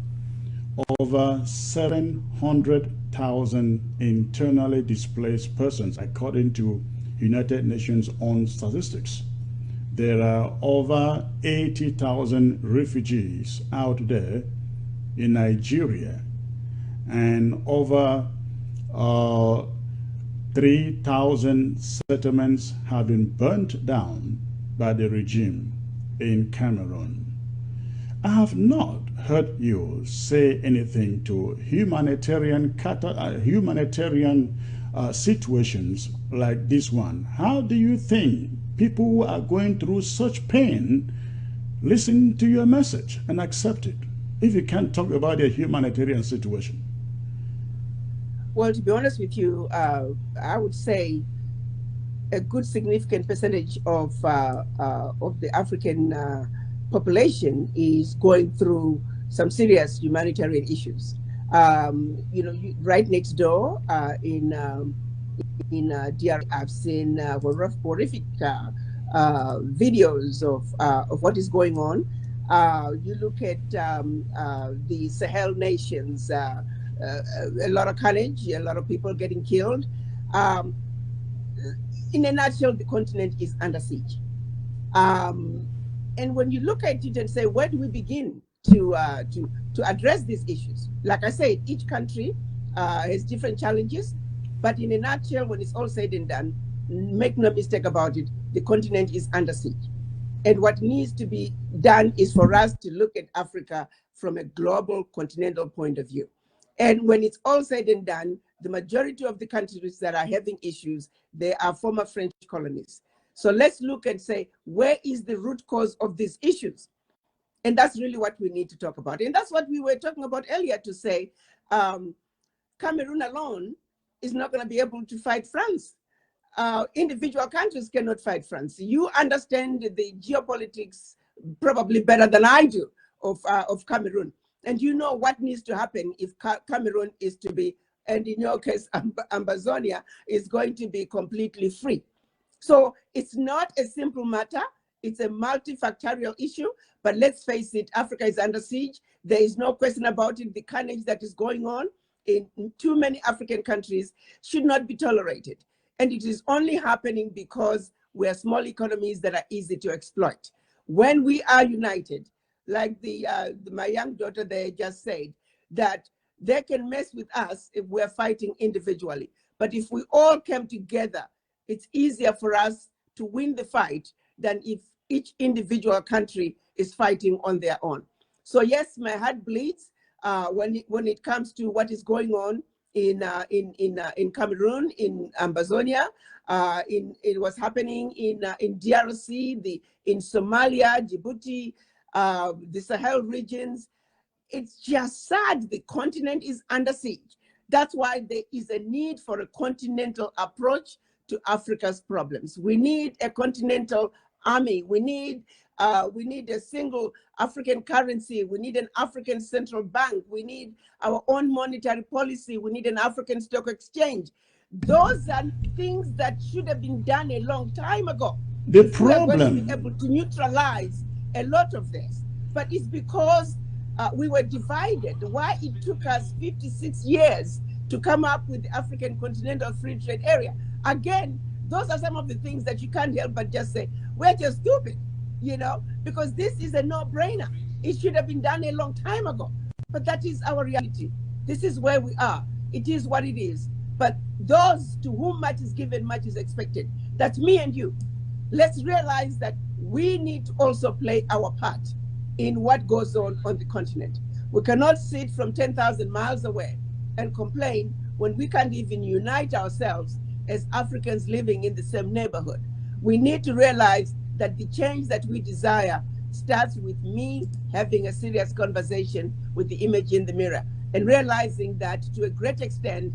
over 700,000 internally displaced persons, according to United Nations own statistics. There are over 80,000 refugees out there in Nigeria, and over 3,000 settlements have been burnt down by the regime in Cameroon. I have not heard you say anything to humanitarian situations like this one. How do you think people who are going through such pain listen to your message and accept it, if you can't talk about a humanitarian situation? Well, to be honest with you, I would say a good significant percentage of the African population is going through some serious humanitarian issues. You know, right next door in DR, I've seen horrific videos of what is going on. You look at the Sahel nations, a lot of carnage, a lot of people getting killed. In a nutshell, the continent is under siege. And when you look at it and say, where do we begin to address these issues? Like I said, each country has different challenges, but in a nutshell, when it's all said and done, make no mistake about it, the continent is under siege. And what needs to be done is for us to look at Africa from a global continental point of view. And when it's all said and done, the majority of the countries that are having issues, they are former French colonies. So let's look and say, where is the root cause of these issues? And that's really what we need to talk about. And that's what we were talking about earlier, to say Cameroon alone is not going to be able to fight France. Individual countries cannot fight France. You understand the geopolitics probably better than I do of Cameroon. And you know what needs to happen if Cameroon is to be, and in your case, Ambazonia is going to be completely free. So it's not a simple matter. It's a multifactorial issue, but let's face it, Africa is under siege. There is no question about it. The carnage that is going on in too many African countries should not be tolerated. And it is only happening because we are small economies that are easy to exploit. When we are united, like my young daughter there just said, that they can mess with us if we're fighting individually. But if we all came together, it's easier for us to win the fight than if each individual country is fighting on their own. So yes, my heart bleeds when it comes to what is going on in Cameroon, in Ambazonia, in what's happening in DRC, in Somalia, Djibouti, the Sahel regions. It's just sad. The continent is under siege. That's why there is a need for a continental approach to Africa's problems. We need a continental army. We need a single African currency. We need an African central bank. We need our own monetary policy. We need an African stock exchange. Those are things that should have been done a long time ago. The if we are going to problem, be able to neutralize a lot of this, but it's because we were divided. Why it took us 56 years to come up with the African Continental Free Trade Area. Again, those are some of the things that you can't help but just say, we're just stupid, you know, because this is a no-brainer. It should have been done a long time ago, but that is our reality. This is where we are. It is what it is. But those to whom much is given, much is expected. That's me and you. Let's realize that we need to also play our part in what goes on the continent. We cannot sit from 10,000 miles away and complain when we can't even unite ourselves as Africans living in the same neighborhood. We need to realize that the change that we desire starts with me having a serious conversation with the image in the mirror and realizing that to a great extent,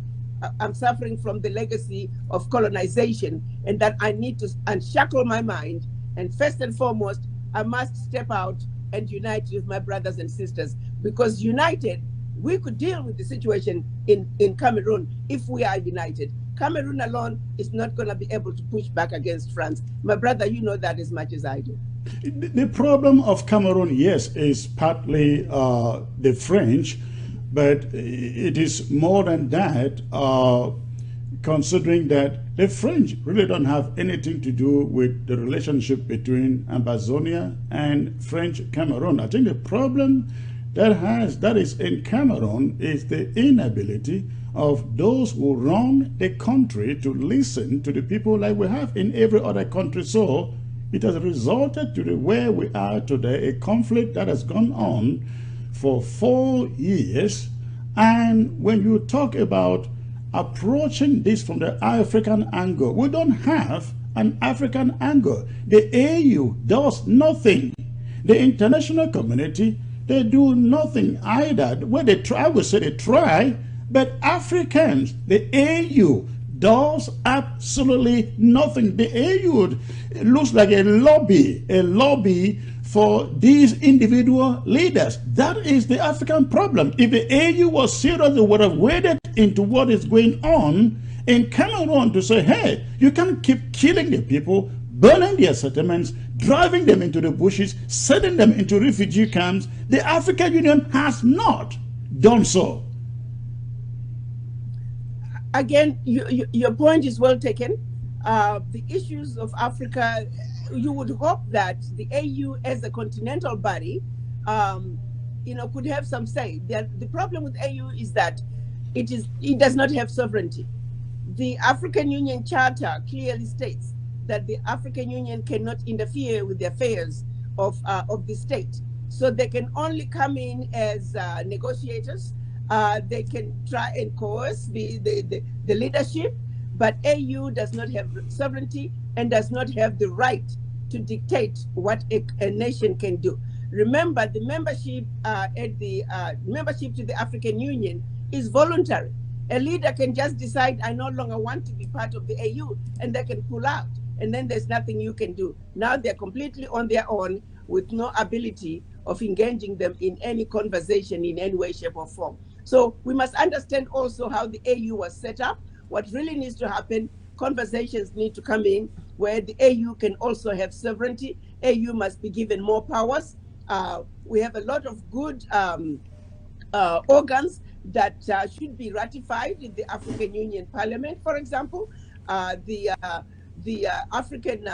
I'm suffering from the legacy of colonization and that I need to unshackle my mind. And first and foremost, I must step out and unite with my brothers and sisters, because united, we could deal with the situation in Cameroon if we are united. Cameroon alone is not going to be able to push back against France. My brother, you know that as much as I do. the problem of Cameroon, yes, is partly the French, but it is more than that, considering that the French really don't have anything to do with the relationship between Ambazonia and French Cameroon. I think the problem that is in Cameroon is the inability of those who run the country to listen to the people like we have in every other country. So it has resulted to where we are today, a conflict that has gone on for 4 years. And when you talk about approaching this from the African angle, we don't have an African angle. The AU does nothing. The international community, they do nothing either. Well, they try, I would say they try, but Africans, the AU does absolutely nothing. The AU looks like a lobby for these individual leaders. That is the African problem. If the AU was serious, they would have waded into what is going on in Cameroon to say, hey, you can't keep killing the people, burning their settlements, driving them into the bushes, sending them into refugee camps. The African Union has not done so. Again, your point is well taken. The issues of Africa, you would hope that the AU as a continental body, could have some say. The problem with AU is that it does not have sovereignty. The African Union Charter clearly states that the African Union cannot interfere with the affairs of the state. So they can only come in as negotiators. They can try and coerce the leadership, but AU does not have sovereignty and does not have the right to dictate what a nation can do. Remember, the membership membership to the African Union is voluntary. A leader can just decide, I no longer want to be part of the AU, and they can pull out, and then there's nothing you can do. Now they're completely on their own with no ability of engaging them in any conversation in any way, shape, or form. So we must understand also how the AU was set up. What really needs to happen, conversations need to come in where the AU can also have sovereignty. AU must be given more powers. We have a lot of good organs that should be ratified in the African Union Parliament, for example. The African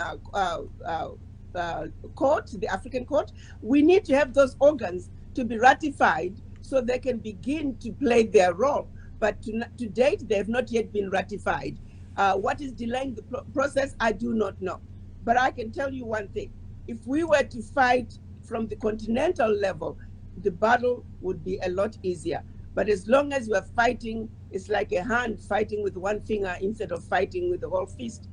Court, the African Court, we need to have those organs to be ratified so they can begin to play their role. But to date, they have not yet been ratified. What is delaying the process, I do not know. But I can tell you one thing. If we were to fight from the continental level, the battle would be a lot easier. But as long as we're fighting, it's like a hand fighting with one finger instead of fighting with the whole fist.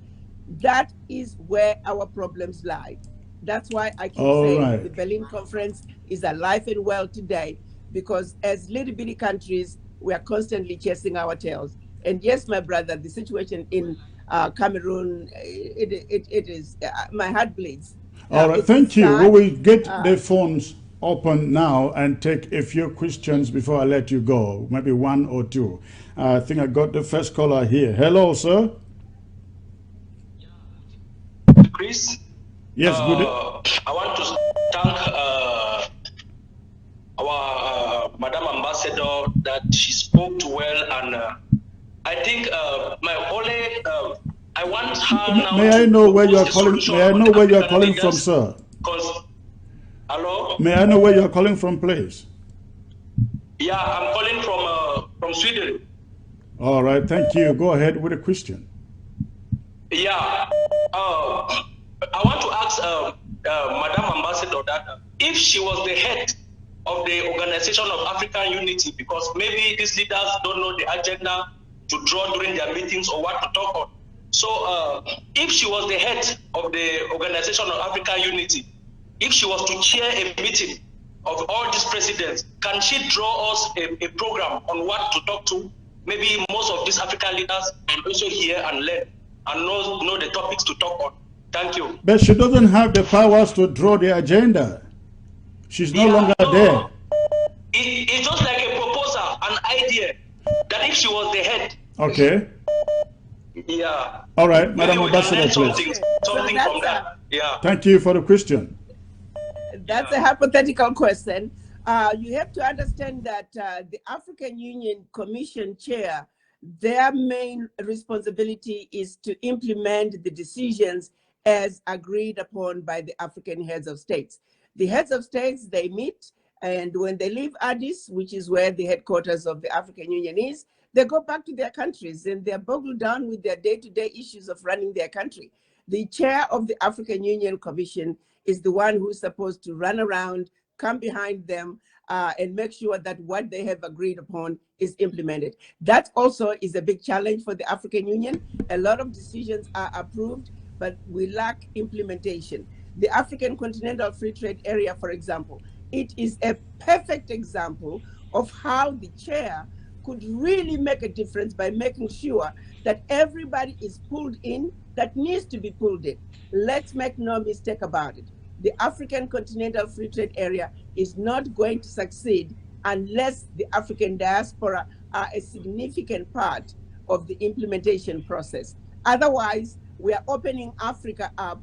That is where our problems lie. That's why I keep saying the Berlin Conference is alive and well today, because as little bitty countries, we are constantly chasing our tails. And yes, my brother, the situation in Cameroon, it is, my heart bleeds. All right, thank you. We will get the phones open now and take a few questions before I let you go, maybe one or two. I think I got the first caller here. Hello, sir. Chris? Yes, good. I want to thank our Madam Ambassador that she spoke too well, and I think my only I want her now. May I know where you are calling? May I know where you are calling from, sir? Hello. May I know where you are calling from, please? Yeah, I'm calling from Sweden. All right, thank you. Go ahead with a question. Yeah, I want to ask Madam Ambassador that if she was the head of the Organization of African Unity, because maybe these leaders don't know the agenda to draw during their meetings or what to talk on. So if she was the head of the Organization of African Unity, if she was to chair a meeting of all these presidents, can she draw us a program on what to talk to? Maybe most of these African leaders can also hear and learn and know the topics to talk on. Thank you. But she doesn't have the powers to draw the agenda. She's no longer there. It's just like a proposal, an idea, that if she was the head. Okay. Yeah. All right, Madam Ambassador, please. Something from that. Yeah. Thank you for the question. That's a hypothetical question. You have to understand that the African Union Commission chair, their main responsibility is to implement the decisions as agreed upon by the African heads of states. The heads of states, they meet, and when they leave Addis, which is where the headquarters of the African Union is, they go back to their countries and they're boggled down with their day-to-day issues of running their country. The chair of the African Union Commission is the one who's supposed to run around, come behind them, and make sure that what they have agreed upon is implemented. That also is a big challenge for the African Union. A lot of decisions are approved, but we lack implementation. The African Continental Free Trade Area, for example, it is a perfect example of how the chair could really make a difference by making sure that everybody is pulled in that needs to be pulled in. Let's make no mistake about it. The African Continental Free Trade Area is not going to succeed unless the African diaspora are a significant part of the implementation process. Otherwise, we are opening Africa up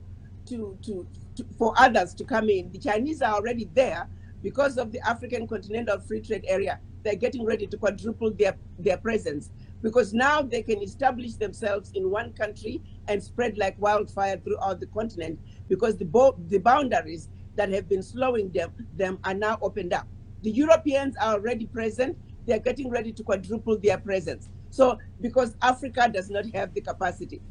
for others to come in. The Chinese are already there because of the African Continental Free Trade Area. They're getting ready to quadruple their presence because now they can establish themselves in one country and spread like wildfire throughout the continent because the boundaries that have been slowing them are now opened up. The Europeans are already present. They're getting ready to quadruple their presence. So because Africa does not have the capacity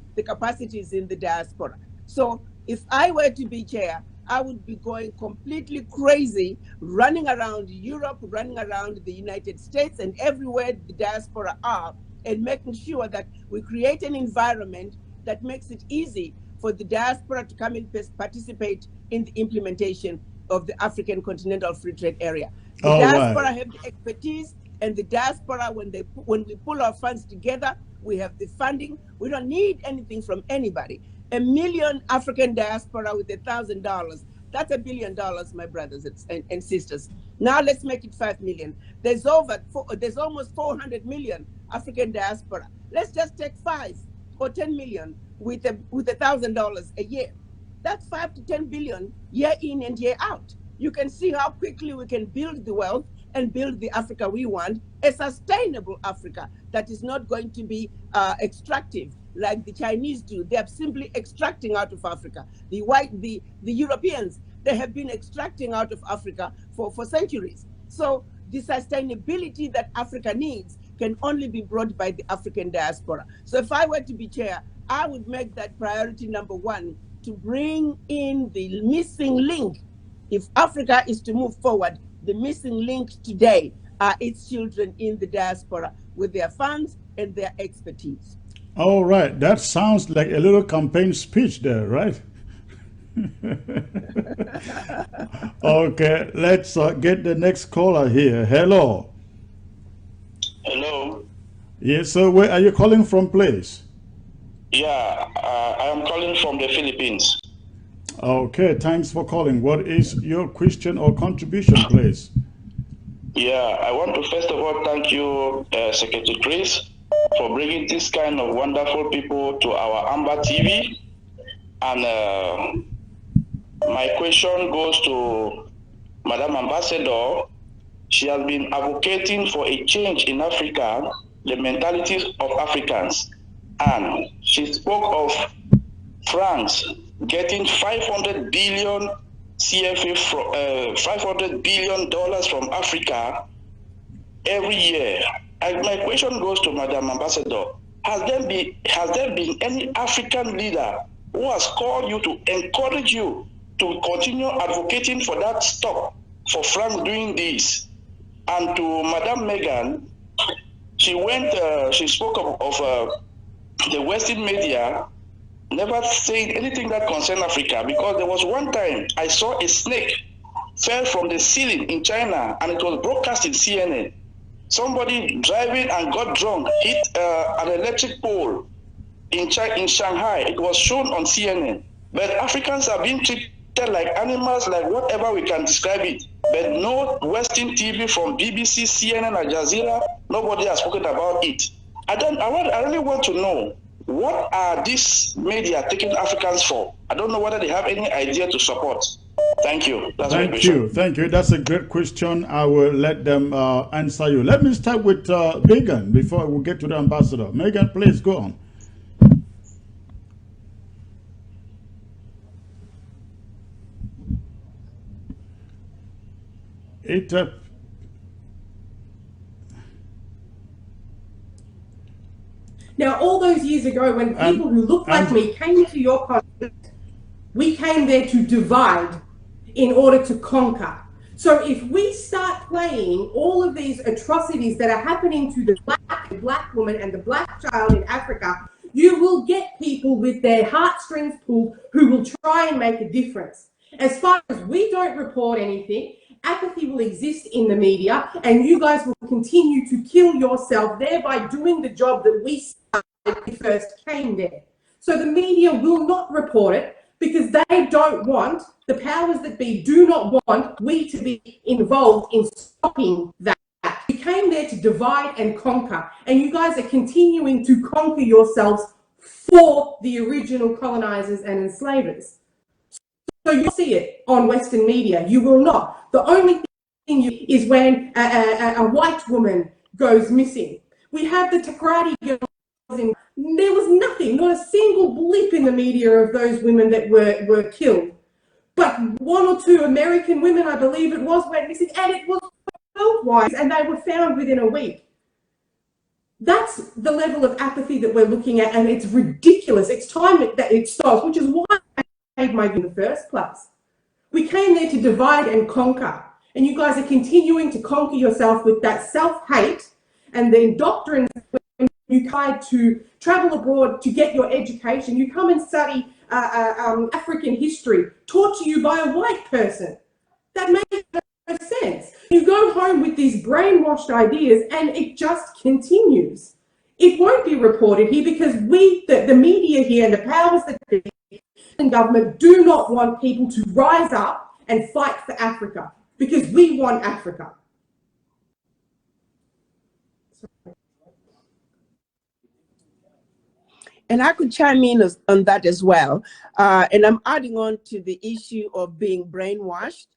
is in the diaspora. So if I were to be chair, I would be going completely crazy, running around Europe, running around the United States and everywhere the diaspora are, and making sure that we create an environment that makes it easy for the diaspora to come and participate in the implementation of the African Continental Free Trade Area. The diaspora have the expertise, and the diaspora, when we pull our funds together, we have the funding. We don't need anything from anybody. 1 million African diaspora with $1,000, that's $1 billion, my brothers and sisters. Now let's make it 5 million. There's almost 400 million African diaspora. Let's just take 5 or 10 million with $1,000 a year. That's 5 to 10 billion year in and year out. You can see how quickly we can build the wealth and build the Africa we want, a sustainable Africa that is not going to be extractive like the Chinese do. They are simply extracting out of Africa. The Europeans, they have been extracting out of Africa for centuries. So the sustainability that Africa needs can only be brought by the African diaspora. So if I were to be chair, I would make that priority number 1 to bring in the missing link. If Africa is to move forward, the missing link today are its children in the diaspora with their funds and their expertise. All right, that sounds like a little campaign speech there, right? Okay, let's get the next caller here. Hello. Hello. Yes, sir. Where are you calling from, please? Yeah, I am calling from the Philippines. Okay, thanks for calling. What is your question or contribution, please? Yeah, I want to first of all thank you, Secretary Chris, for bringing this kind of wonderful people to our Amber TV. And my question goes to Madam Ambassador. She has been advocating for a change in Africa, the mentalities of Africans. And she spoke of France getting 500 billion CFA, $500 billion from Africa every year. And my question goes to Madam Ambassador: has there been any African leader who has called you to encourage you to continue advocating for that stop for France doing this? And to Madam Megan, she spoke of the Western media never saying anything that concerned Africa, because there was one time I saw a snake fell from the ceiling in China and it was broadcast in CNN. Somebody driving and got drunk hit an electric pole in Shanghai. It was shown on CNN. But Africans are being treated like animals, like whatever we can describe it. But no Western TV from BBC, CNN, Al Jazeera, nobody has spoken about it. I really want to know, what are these media taking Africans for? I don't know whether they have any idea to support. Thank you. Thank you. That's a great question. I will let them answer you. Let me start with Megan before we get to the ambassador. Megan, please go on. Now, all those years ago, when people who looked like me came to your continent, we came there to divide in order to conquer. So if we start playing all of these atrocities that are happening to the black woman and the black child in Africa, you will get people with their heartstrings pulled who will try and make a difference. As far as we don't report anything, apathy will exist in the media, and you guys will continue to kill yourself, thereby doing the job that we started when we first came there. So the media will not report it because they don't want, the powers that be do not want we to be involved in stopping that. We came there to divide and conquer, and you guys are continuing to conquer yourselves for the original colonizers and enslavers. So you see it on Western media. You will not. The only thing is when a white woman goes missing. We have the Takrati girls. There was nothing, not a single blip in the media of those women that were killed. But one or two American women, I believe it was, went missing, and it was worldwide, and they were found within a week. That's the level of apathy that we're looking at, and it's ridiculous. It's time that it stops, which is why I made my view in the first place. We came there to divide and conquer, and you guys are continuing to conquer yourself with that self-hate and the doctrines. When you try to travel abroad to get your education, you come and study African history taught to you by a white person. That makes no sense. You go home with these brainwashed ideas and it just continues. It won't be reported here because we, the media here and the powers that be and government do not want people to rise up and fight for Africa because we want Africa. And I could chime in on that as well. And I'm adding on to the issue of being brainwashed.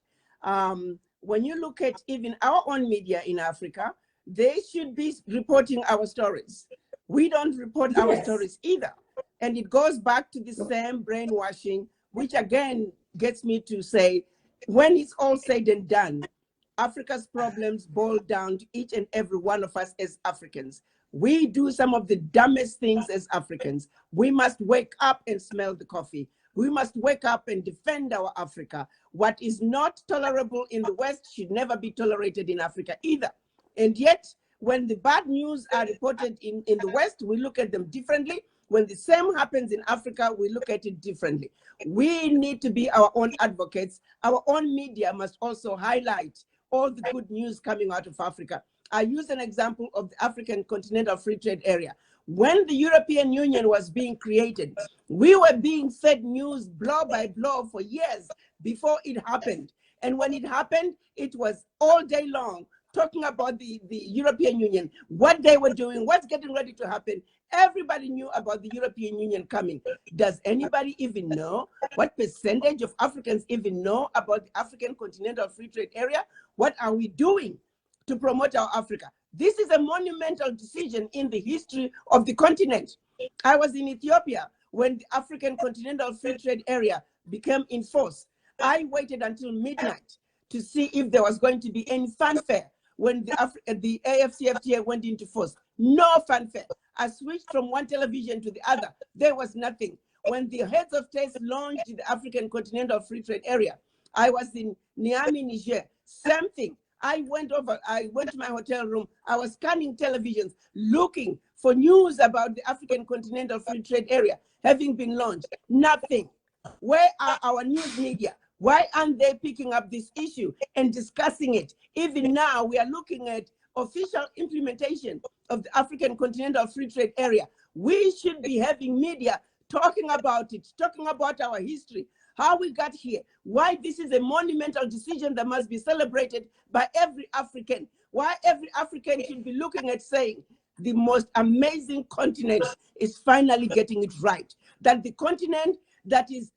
When you look at even our own media in Africa, they should be reporting our stories. We don't report our stories either. And it goes back to the same brainwashing, which again gets me to say, when it's all said and done, Africa's problems boil down to each and every one of us as Africans. We do some of the dumbest things as Africans. We must wake up and smell the coffee. We must wake up and defend our Africa. What is not tolerable in the West should never be tolerated in Africa either. And yet, when the bad news are reported in the West, we look at them differently. When the same happens in Africa, we look at it differently. We need to be our own advocates. Our own media must also highlight all the good news coming out of Africa. I use an example of the African Continental Free Trade Area. When the European Union was being created, we were being fed news blow by blow for years before it happened. And when it happened, it was all day long talking about the European Union, what they were doing, what's getting ready to happen. Everybody knew about the European Union coming. Does anybody even know? What percentage of Africans even know about the African Continental Free Trade Area? What are we doing to promote our Africa? This is a monumental decision in the history of the continent. I was in Ethiopia when the African Continental Free Trade Area became in force. I waited until midnight to see if there was going to be any fanfare when the AFCFTA went into force. No fanfare. I switched from one television to the other. There was nothing. When the heads of states launched the African Continental Free Trade Area, I was in Niamey, Niger. Same thing. I went to my hotel room. I was scanning televisions, looking for news about the African Continental Free Trade Area having been launched. Nothing. Where are our news media? Why aren't they picking up this issue and discussing it? Even now, we are looking at official implementation of the African Continental Free Trade Area. We should be having media talking about it, talking about our history, how we got here, why this is a monumental decision that must be celebrated by every African, why every African should be looking at saying the most amazing continent is finally getting it right. That the continent that is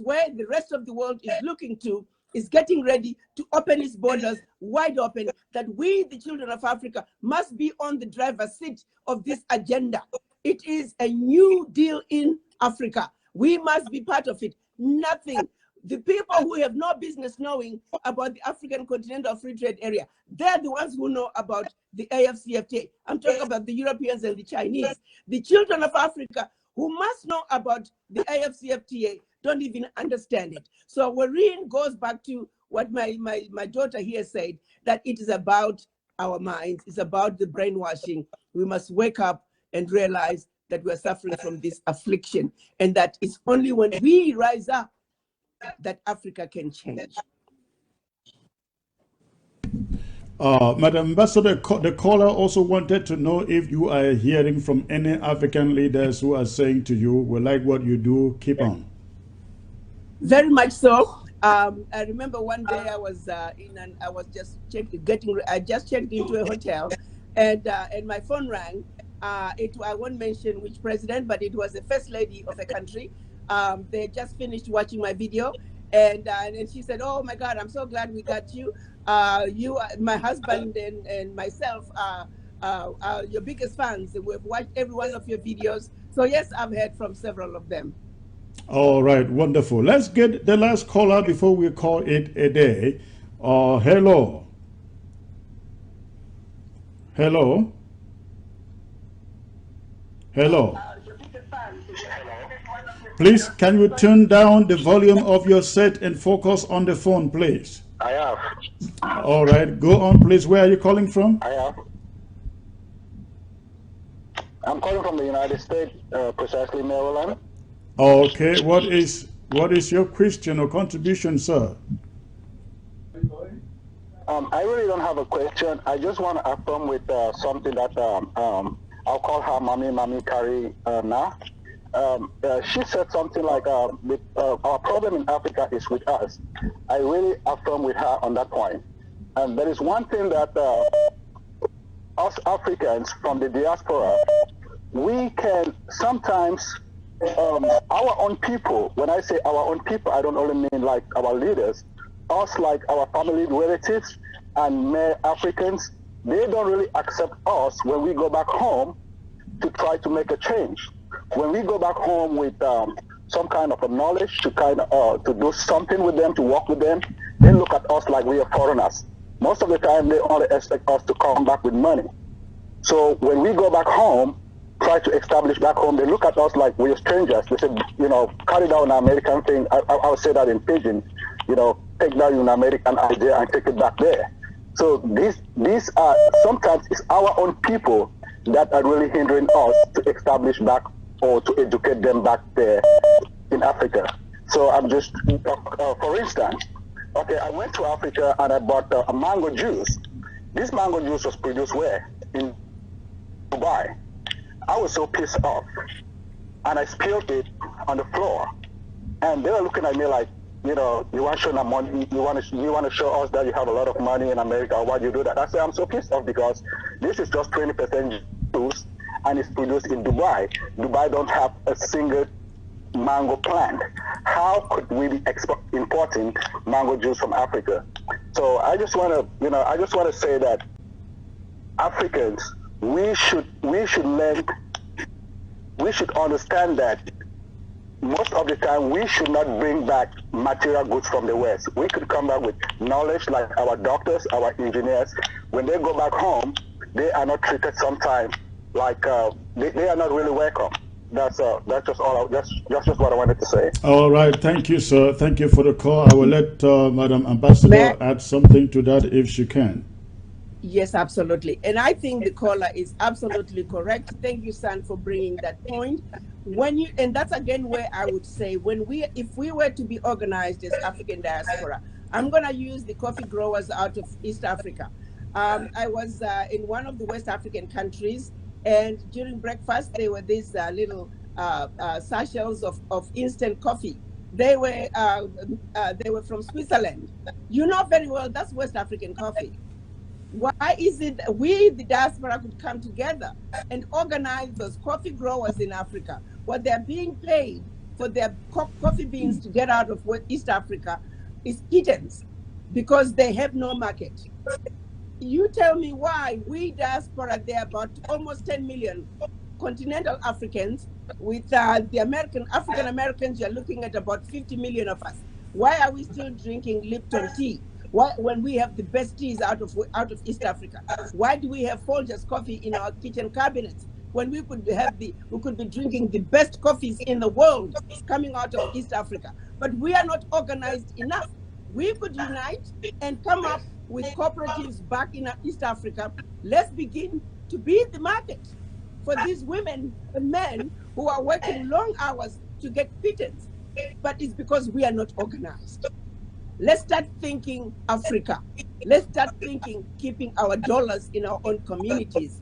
where the rest of the world is looking to is getting ready to open its borders wide open, that we, the children of Africa, must be on the driver's seat of this agenda. It is a new deal in Africa. We must be part of it. Nothing. The people who have no business knowing about the African Continental Free Trade Area, they're the ones who know about the AFCFTA. I'm talking about the Europeans and the Chinese. The children of Africa who must know about the AFCFTA don't even understand it. So Wareen goes back to what my daughter here said, that it is about our minds. It's about the brainwashing. We must wake up and realize that we're suffering from this affliction, and that it's only when we rise up that Africa can change. Madam Ambassador, the caller also wanted to know if you are hearing from any African leaders who are saying to you, we like what you do, keep on. Very much so. I remember one day I was I just checked into a hotel, and my phone rang. I won't mention which president, but it was the first lady of a country. They just finished watching my video, and she said, "Oh my God, I'm so glad we got you. My husband and myself are your biggest fans. We've watched every one of your videos." So yes, I've heard from several of them. All right, wonderful. Let's get the last caller before we call it a day. Hello. Hello. Hello. Please, can you turn down the volume of your set and focus on the phone, please? I have. All right, go on, please. Where are you calling from? I have. I'm calling from the United States, precisely Maryland. Okay, what is your question or contribution, sir? I really don't have a question. I just want to affirm with something that I'll call her Mami Kari now. She said something like, our problem in Africa is with us. I really affirm with her on that point. And there is one thing that us Africans from the diaspora, we can sometimes, our own people, when I say our own people, I don't only mean like our leaders, us like our family relatives and male Africans, they don't really accept us when we go back home to try to make a change. When we go back home with some kind of a knowledge to to do something with them, to work with them, they look at us like we are foreigners. Most of the time, they only expect us to come back with money. So when we go back home, try to establish back home, they look at us like we're strangers. They say, carry down an American thing. I would say that in Pidgin, take down an American idea and take it back there. So these are, sometimes it's our own people that are really hindering us to establish back or to educate them back there in Africa. So I'm just, for instance, okay, I went to Africa and I bought a mango juice. This mango juice was produced where? In Dubai. I was so pissed off, and I spilled it on the floor, and they were looking at me like, you want to show them money, you want to show us that you have a lot of money in America. Why do you do that? I said, I'm so pissed off because this is just 20% juice, and it's produced in Dubai. Dubai don't have a single mango plant. How could we be importing mango juice from Africa? So I just want to say that Africans, we should learn, we should understand that most of the time we should not bring back material goods from the West. We could come back with knowledge, like our doctors, our engineers. When they go back home, they are not treated sometimes like they are not really welcome. That's just all. That's just what I wanted to say. All right, thank you, sir. Thank you for the call. I will let Madam Ambassador add something to that if she can. Yes, absolutely. And I think the caller is absolutely correct. Thank you, San, for bringing that point. And that's again where I would say, if we were to be organized as African diaspora, I'm going to use the coffee growers out of East Africa. I was in one of the West African countries, and during breakfast, there were these little sachets of instant coffee. They were from Switzerland. You know very well that's West African coffee. Why is it that we, the diaspora, could come together and organize those coffee growers in Africa? What they're being paid for their coffee beans to get out of East Africa is kittens, because they have no market. You tell me why we diaspora, there are about almost 10 million continental Africans. With the African Americans, you're looking at about 50 million of us. Why are we still drinking Lipton tea? Why, when we have the best teas out of East Africa? Why do we have Folgers coffee in our kitchen cabinets when we could be drinking the best coffees in the world coming out of East Africa? But we are not organized enough. We could unite and come up with cooperatives back in East Africa. Let's begin to be the market for these women and men who are working long hours to get pittance. But it's because we are not organized. Let's start thinking Africa. Let's start thinking, keeping our dollars in our own communities.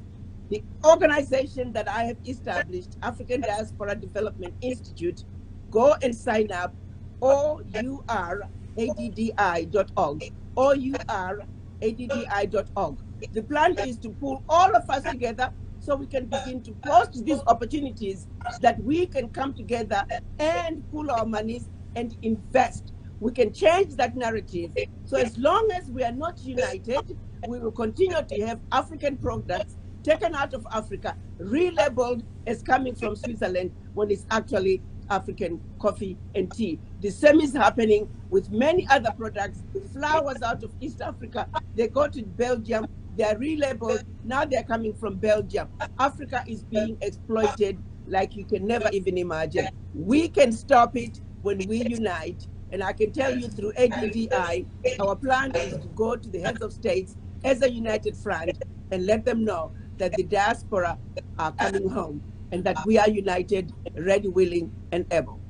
The organization that I have established, African Diaspora Development Institute, go and sign up, OURADDI.org, OURADDI.org. The plan is to pull all of us together so we can begin to post these opportunities that we can come together and pool our monies and invest. We can change that narrative. So as long as we are not united, we will continue to have African products taken out of Africa, relabeled as coming from Switzerland when it's actually African coffee and tea. The same is happening with many other products. Flowers out of East Africa, they go to Belgium, they're relabeled, now they're coming from Belgium. Africa is being exploited like you can never even imagine. We can stop it when we unite. And I can tell you through ADDI, our plan is to go to the heads of states as a united front and let them know that the diaspora are coming home and that we are united, ready, willing, and able.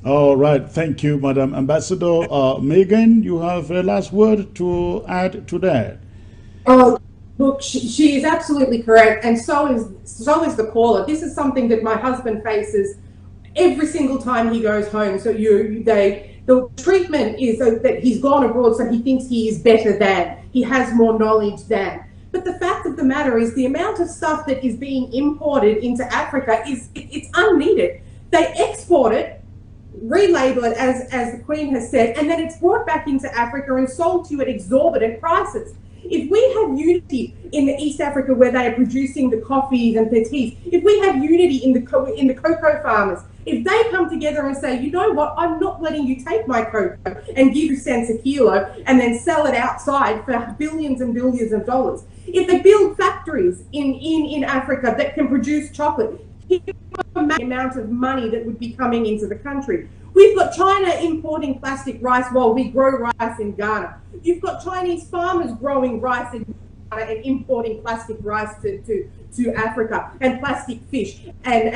All right. Thank you, Madam Ambassador. Megan, you have a last word to add to that. Oh, look, she is absolutely correct, and so is the caller. This is something that my husband faces every single time he goes home. So the treatment is that he's gone abroad, so he thinks he is better than, he has more knowledge than. But the fact of the matter is the amount of stuff that is being imported into Africa it's unneeded. They export it, relabel it as the Queen has said, and then it's brought back into Africa and sold to you at exorbitant prices. If we have unity in the East Africa where they are producing the coffees and the teas, if we have unity in the cocoa farmers, if they come together and say, you know what, I'm not letting you take my cocoa and give you cents a kilo and then sell it outside for billions and billions of dollars. If they build factories in Africa that can produce chocolate, the amount of money that would be coming into the country. We've got China importing plastic rice while we grow rice in Ghana. You've got Chinese farmers growing rice in Ghana and importing plastic rice to Africa, and plastic fish and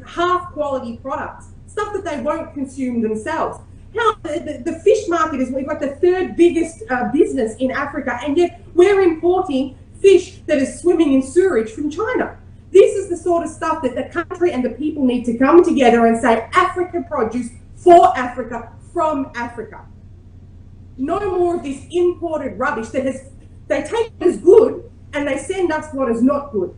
half quality products, stuff that they won't consume themselves. Now, the fish market is, we've got the third biggest business in Africa, and yet we're importing fish that is swimming in sewage from China. This is the sort of stuff that the country and the people need to come together and say, Africa produce for Africa, from Africa. No more of this imported rubbish that they take as good and they send us what is not good.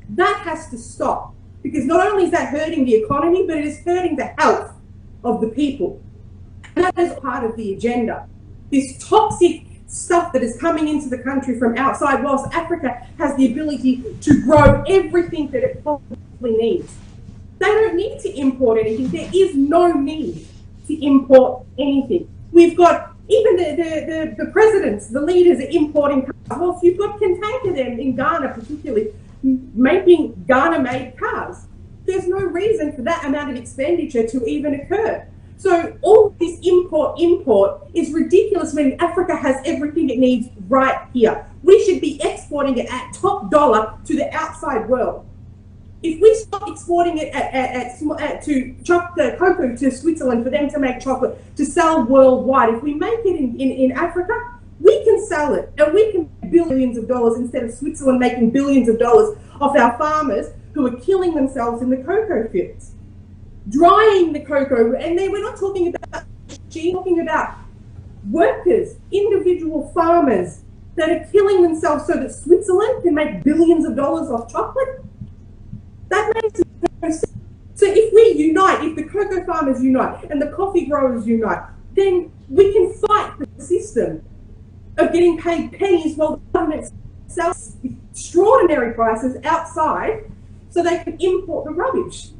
That has to stop, because not only is that hurting the economy, but it is hurting the health of the people. And that is part of the agenda. This toxic stuff that is coming into the country from outside, whilst Africa has the ability to grow everything that it possibly needs. They don't need to import anything. There is no need to import anything. We've got even the presidents, the leaders are importing cars. Well, if you've got Kantanka then in Ghana particularly, making Ghana-made cars, there's no reason for that amount of expenditure to even occur. So all this import is ridiculous when Africa has everything it needs right here. We should be exporting it at top dollar to the outside world. If we stop exporting it to cocoa to Switzerland for them to make chocolate to sell worldwide, if we make it in Africa, we can sell it and we can make billions of dollars instead of Switzerland making billions of dollars off our farmers who are killing themselves in the cocoa fields. Drying the cocoa, and then we're not talking about machines, we're talking about workers, individual farmers that are killing themselves so that Switzerland can make billions of dollars off chocolate. That makes no sense. So if we unite, if the cocoa farmers unite and the coffee growers unite, then we can fight the system of getting paid pennies while the government sells extraordinary prices outside so they can import the rubbish.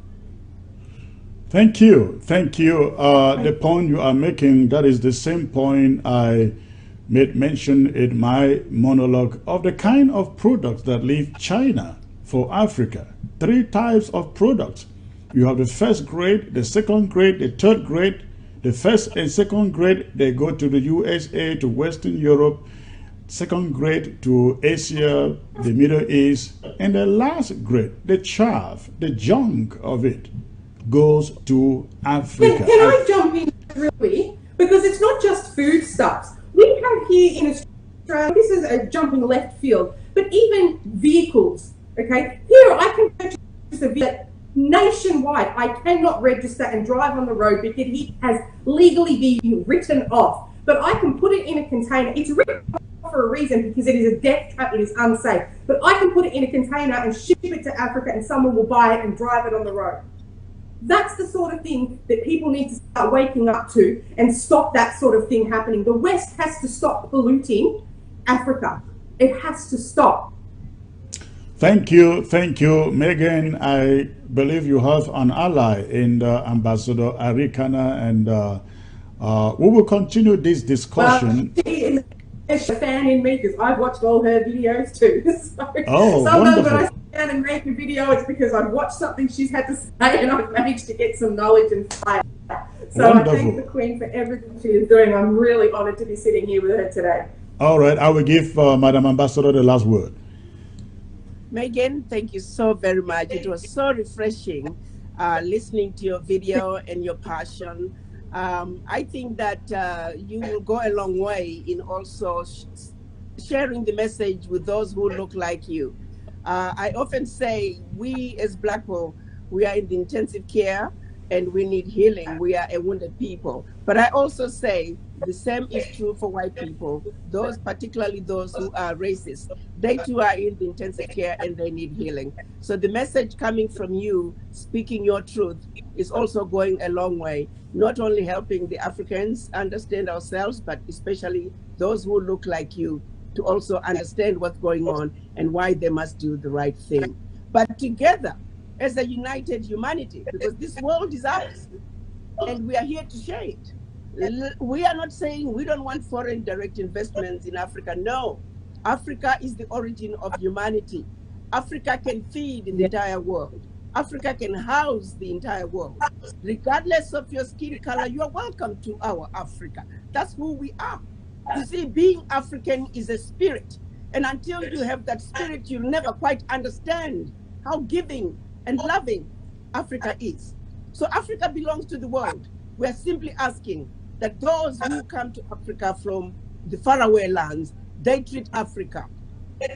Thank you. Thank you. The point you are making, that is the same point I made mention in my monologue of the kind of products that leave China for Africa. 3 types of products. You have the first grade, the second grade, the third grade. The first and second grade, they go to the USA, to Western Europe. Second grade to Asia, the Middle East. And the last grade, the chaff, the junk of it, goes to Africa. Can I jump in really? Because it's not just foodstuffs. We have here in Australia This is a jumping left field, but even vehicles, okay? Here I can purchase a vehicle nationwide. I cannot register and drive on the road because it has legally been written off. But I can put it in a container. It's written off for a reason because it is a death trap, it is unsafe. But I can put it in a container and ship it to Africa and someone will buy it and drive it on the road. That's the sort of thing that people need to start waking up to and stop that sort of thing happening. The West has to stop polluting Africa. It has to stop. Thank you, Megan. I believe you have an ally in Ambassador Arikana, and we will continue this discussion. Well, she is a fan in me because I've watched all her videos too. So oh, sometimes wonderful. when I sit down and make a video, it's because I've watched something she's had to say and I've managed to get some knowledge and fire. So wonderful. I thank the Queen for everything she is doing. I'm really honoured to be sitting here with her today. All right, I will give Madam Ambassador the last word. Megan, thank you so very much. It was so refreshing listening to your video and your passion. I think that you will go a long way in also sharing the message with those who look like you. I often say we as Black people, we are in the intensive care and we need healing. We are a wounded people. But I also say the same is true for white people, those particularly those who are racist. They too are in the intensive care and they need healing. So the message coming from you, speaking your truth, is also going a long way, not only helping the Africans understand ourselves, but especially those who look like you to also understand what's going on and why they must do the right thing. But together, as a united humanity, because this world is ours and we are here to share it. We are not saying we don't want foreign direct investments in Africa. No, Africa is the origin of humanity. Africa can feed the entire world. Africa can house the entire world. Regardless of your skin color, you are welcome to our Africa. That's who we are. You see, being African is a spirit. And until you have that spirit, you'll never quite understand how giving and loving Africa is. So Africa belongs to the world. We're simply asking that those who come to Africa from the faraway lands, they treat Africa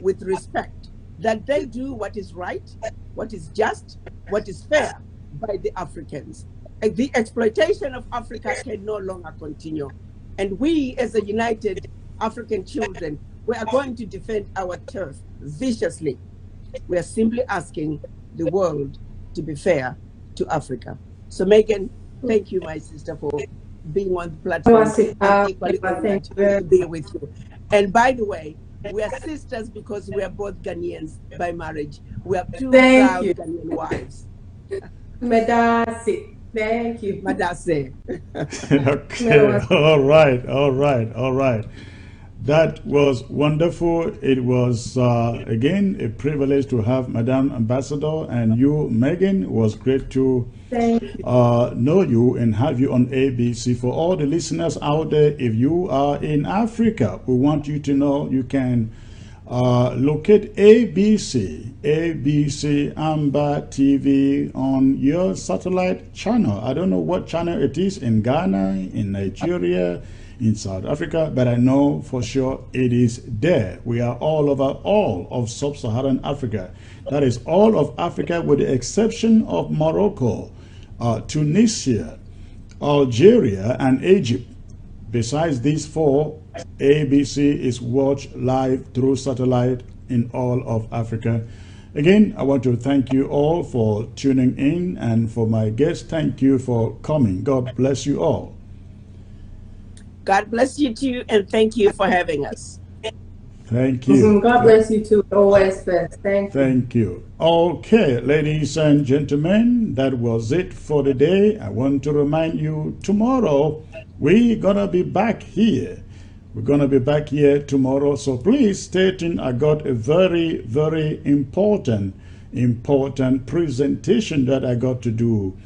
with respect, that they do what is right, what is just, what is fair by the Africans. And the exploitation of Africa can no longer continue. And we, as a united African children, we are going to defend our turf viciously. We are simply asking the world to be fair to Africa. So Megan, thank you, my sister, for being on the platform. To be with you. And by the way, we are sisters because we are both Ghanaians by marriage. We have two proud Ghanaian wives. Madase. Thank you. Madase. Okay. All right. That was wonderful. It was, again, a privilege to have Madam Ambassador, and you, Megan. It was great to know you and have you on ABC. For all the listeners out there, if you are in Africa, we want you to know you can locate ABC Amba TV on your satellite channel. I don't know what channel it is in Ghana, in Nigeria, in South Africa, but I know for sure it is there. We are all over all of sub-Saharan Africa. That is all of Africa with the exception of Morocco, Tunisia, Algeria, and Egypt. Besides these four, ABC is watched live through satellite in all of Africa. Again, I want to thank you all for tuning in, and for my guests, thank you for coming. God bless you all. God bless you too, and thank you for having us. Thank you. God bless you too. Always best. Thank you. Thank you. Okay, ladies and gentlemen, that was it for the day. I want to remind you, tomorrow we're gonna be back here. We're gonna be back here tomorrow, so please stay tuned. I got a very, very important presentation that I got to do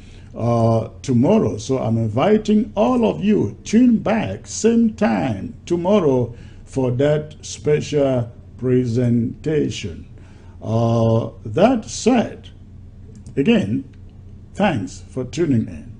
tomorrow. So I'm inviting all of you, tune back same time tomorrow for that special presentation. That said, again, thanks for tuning in.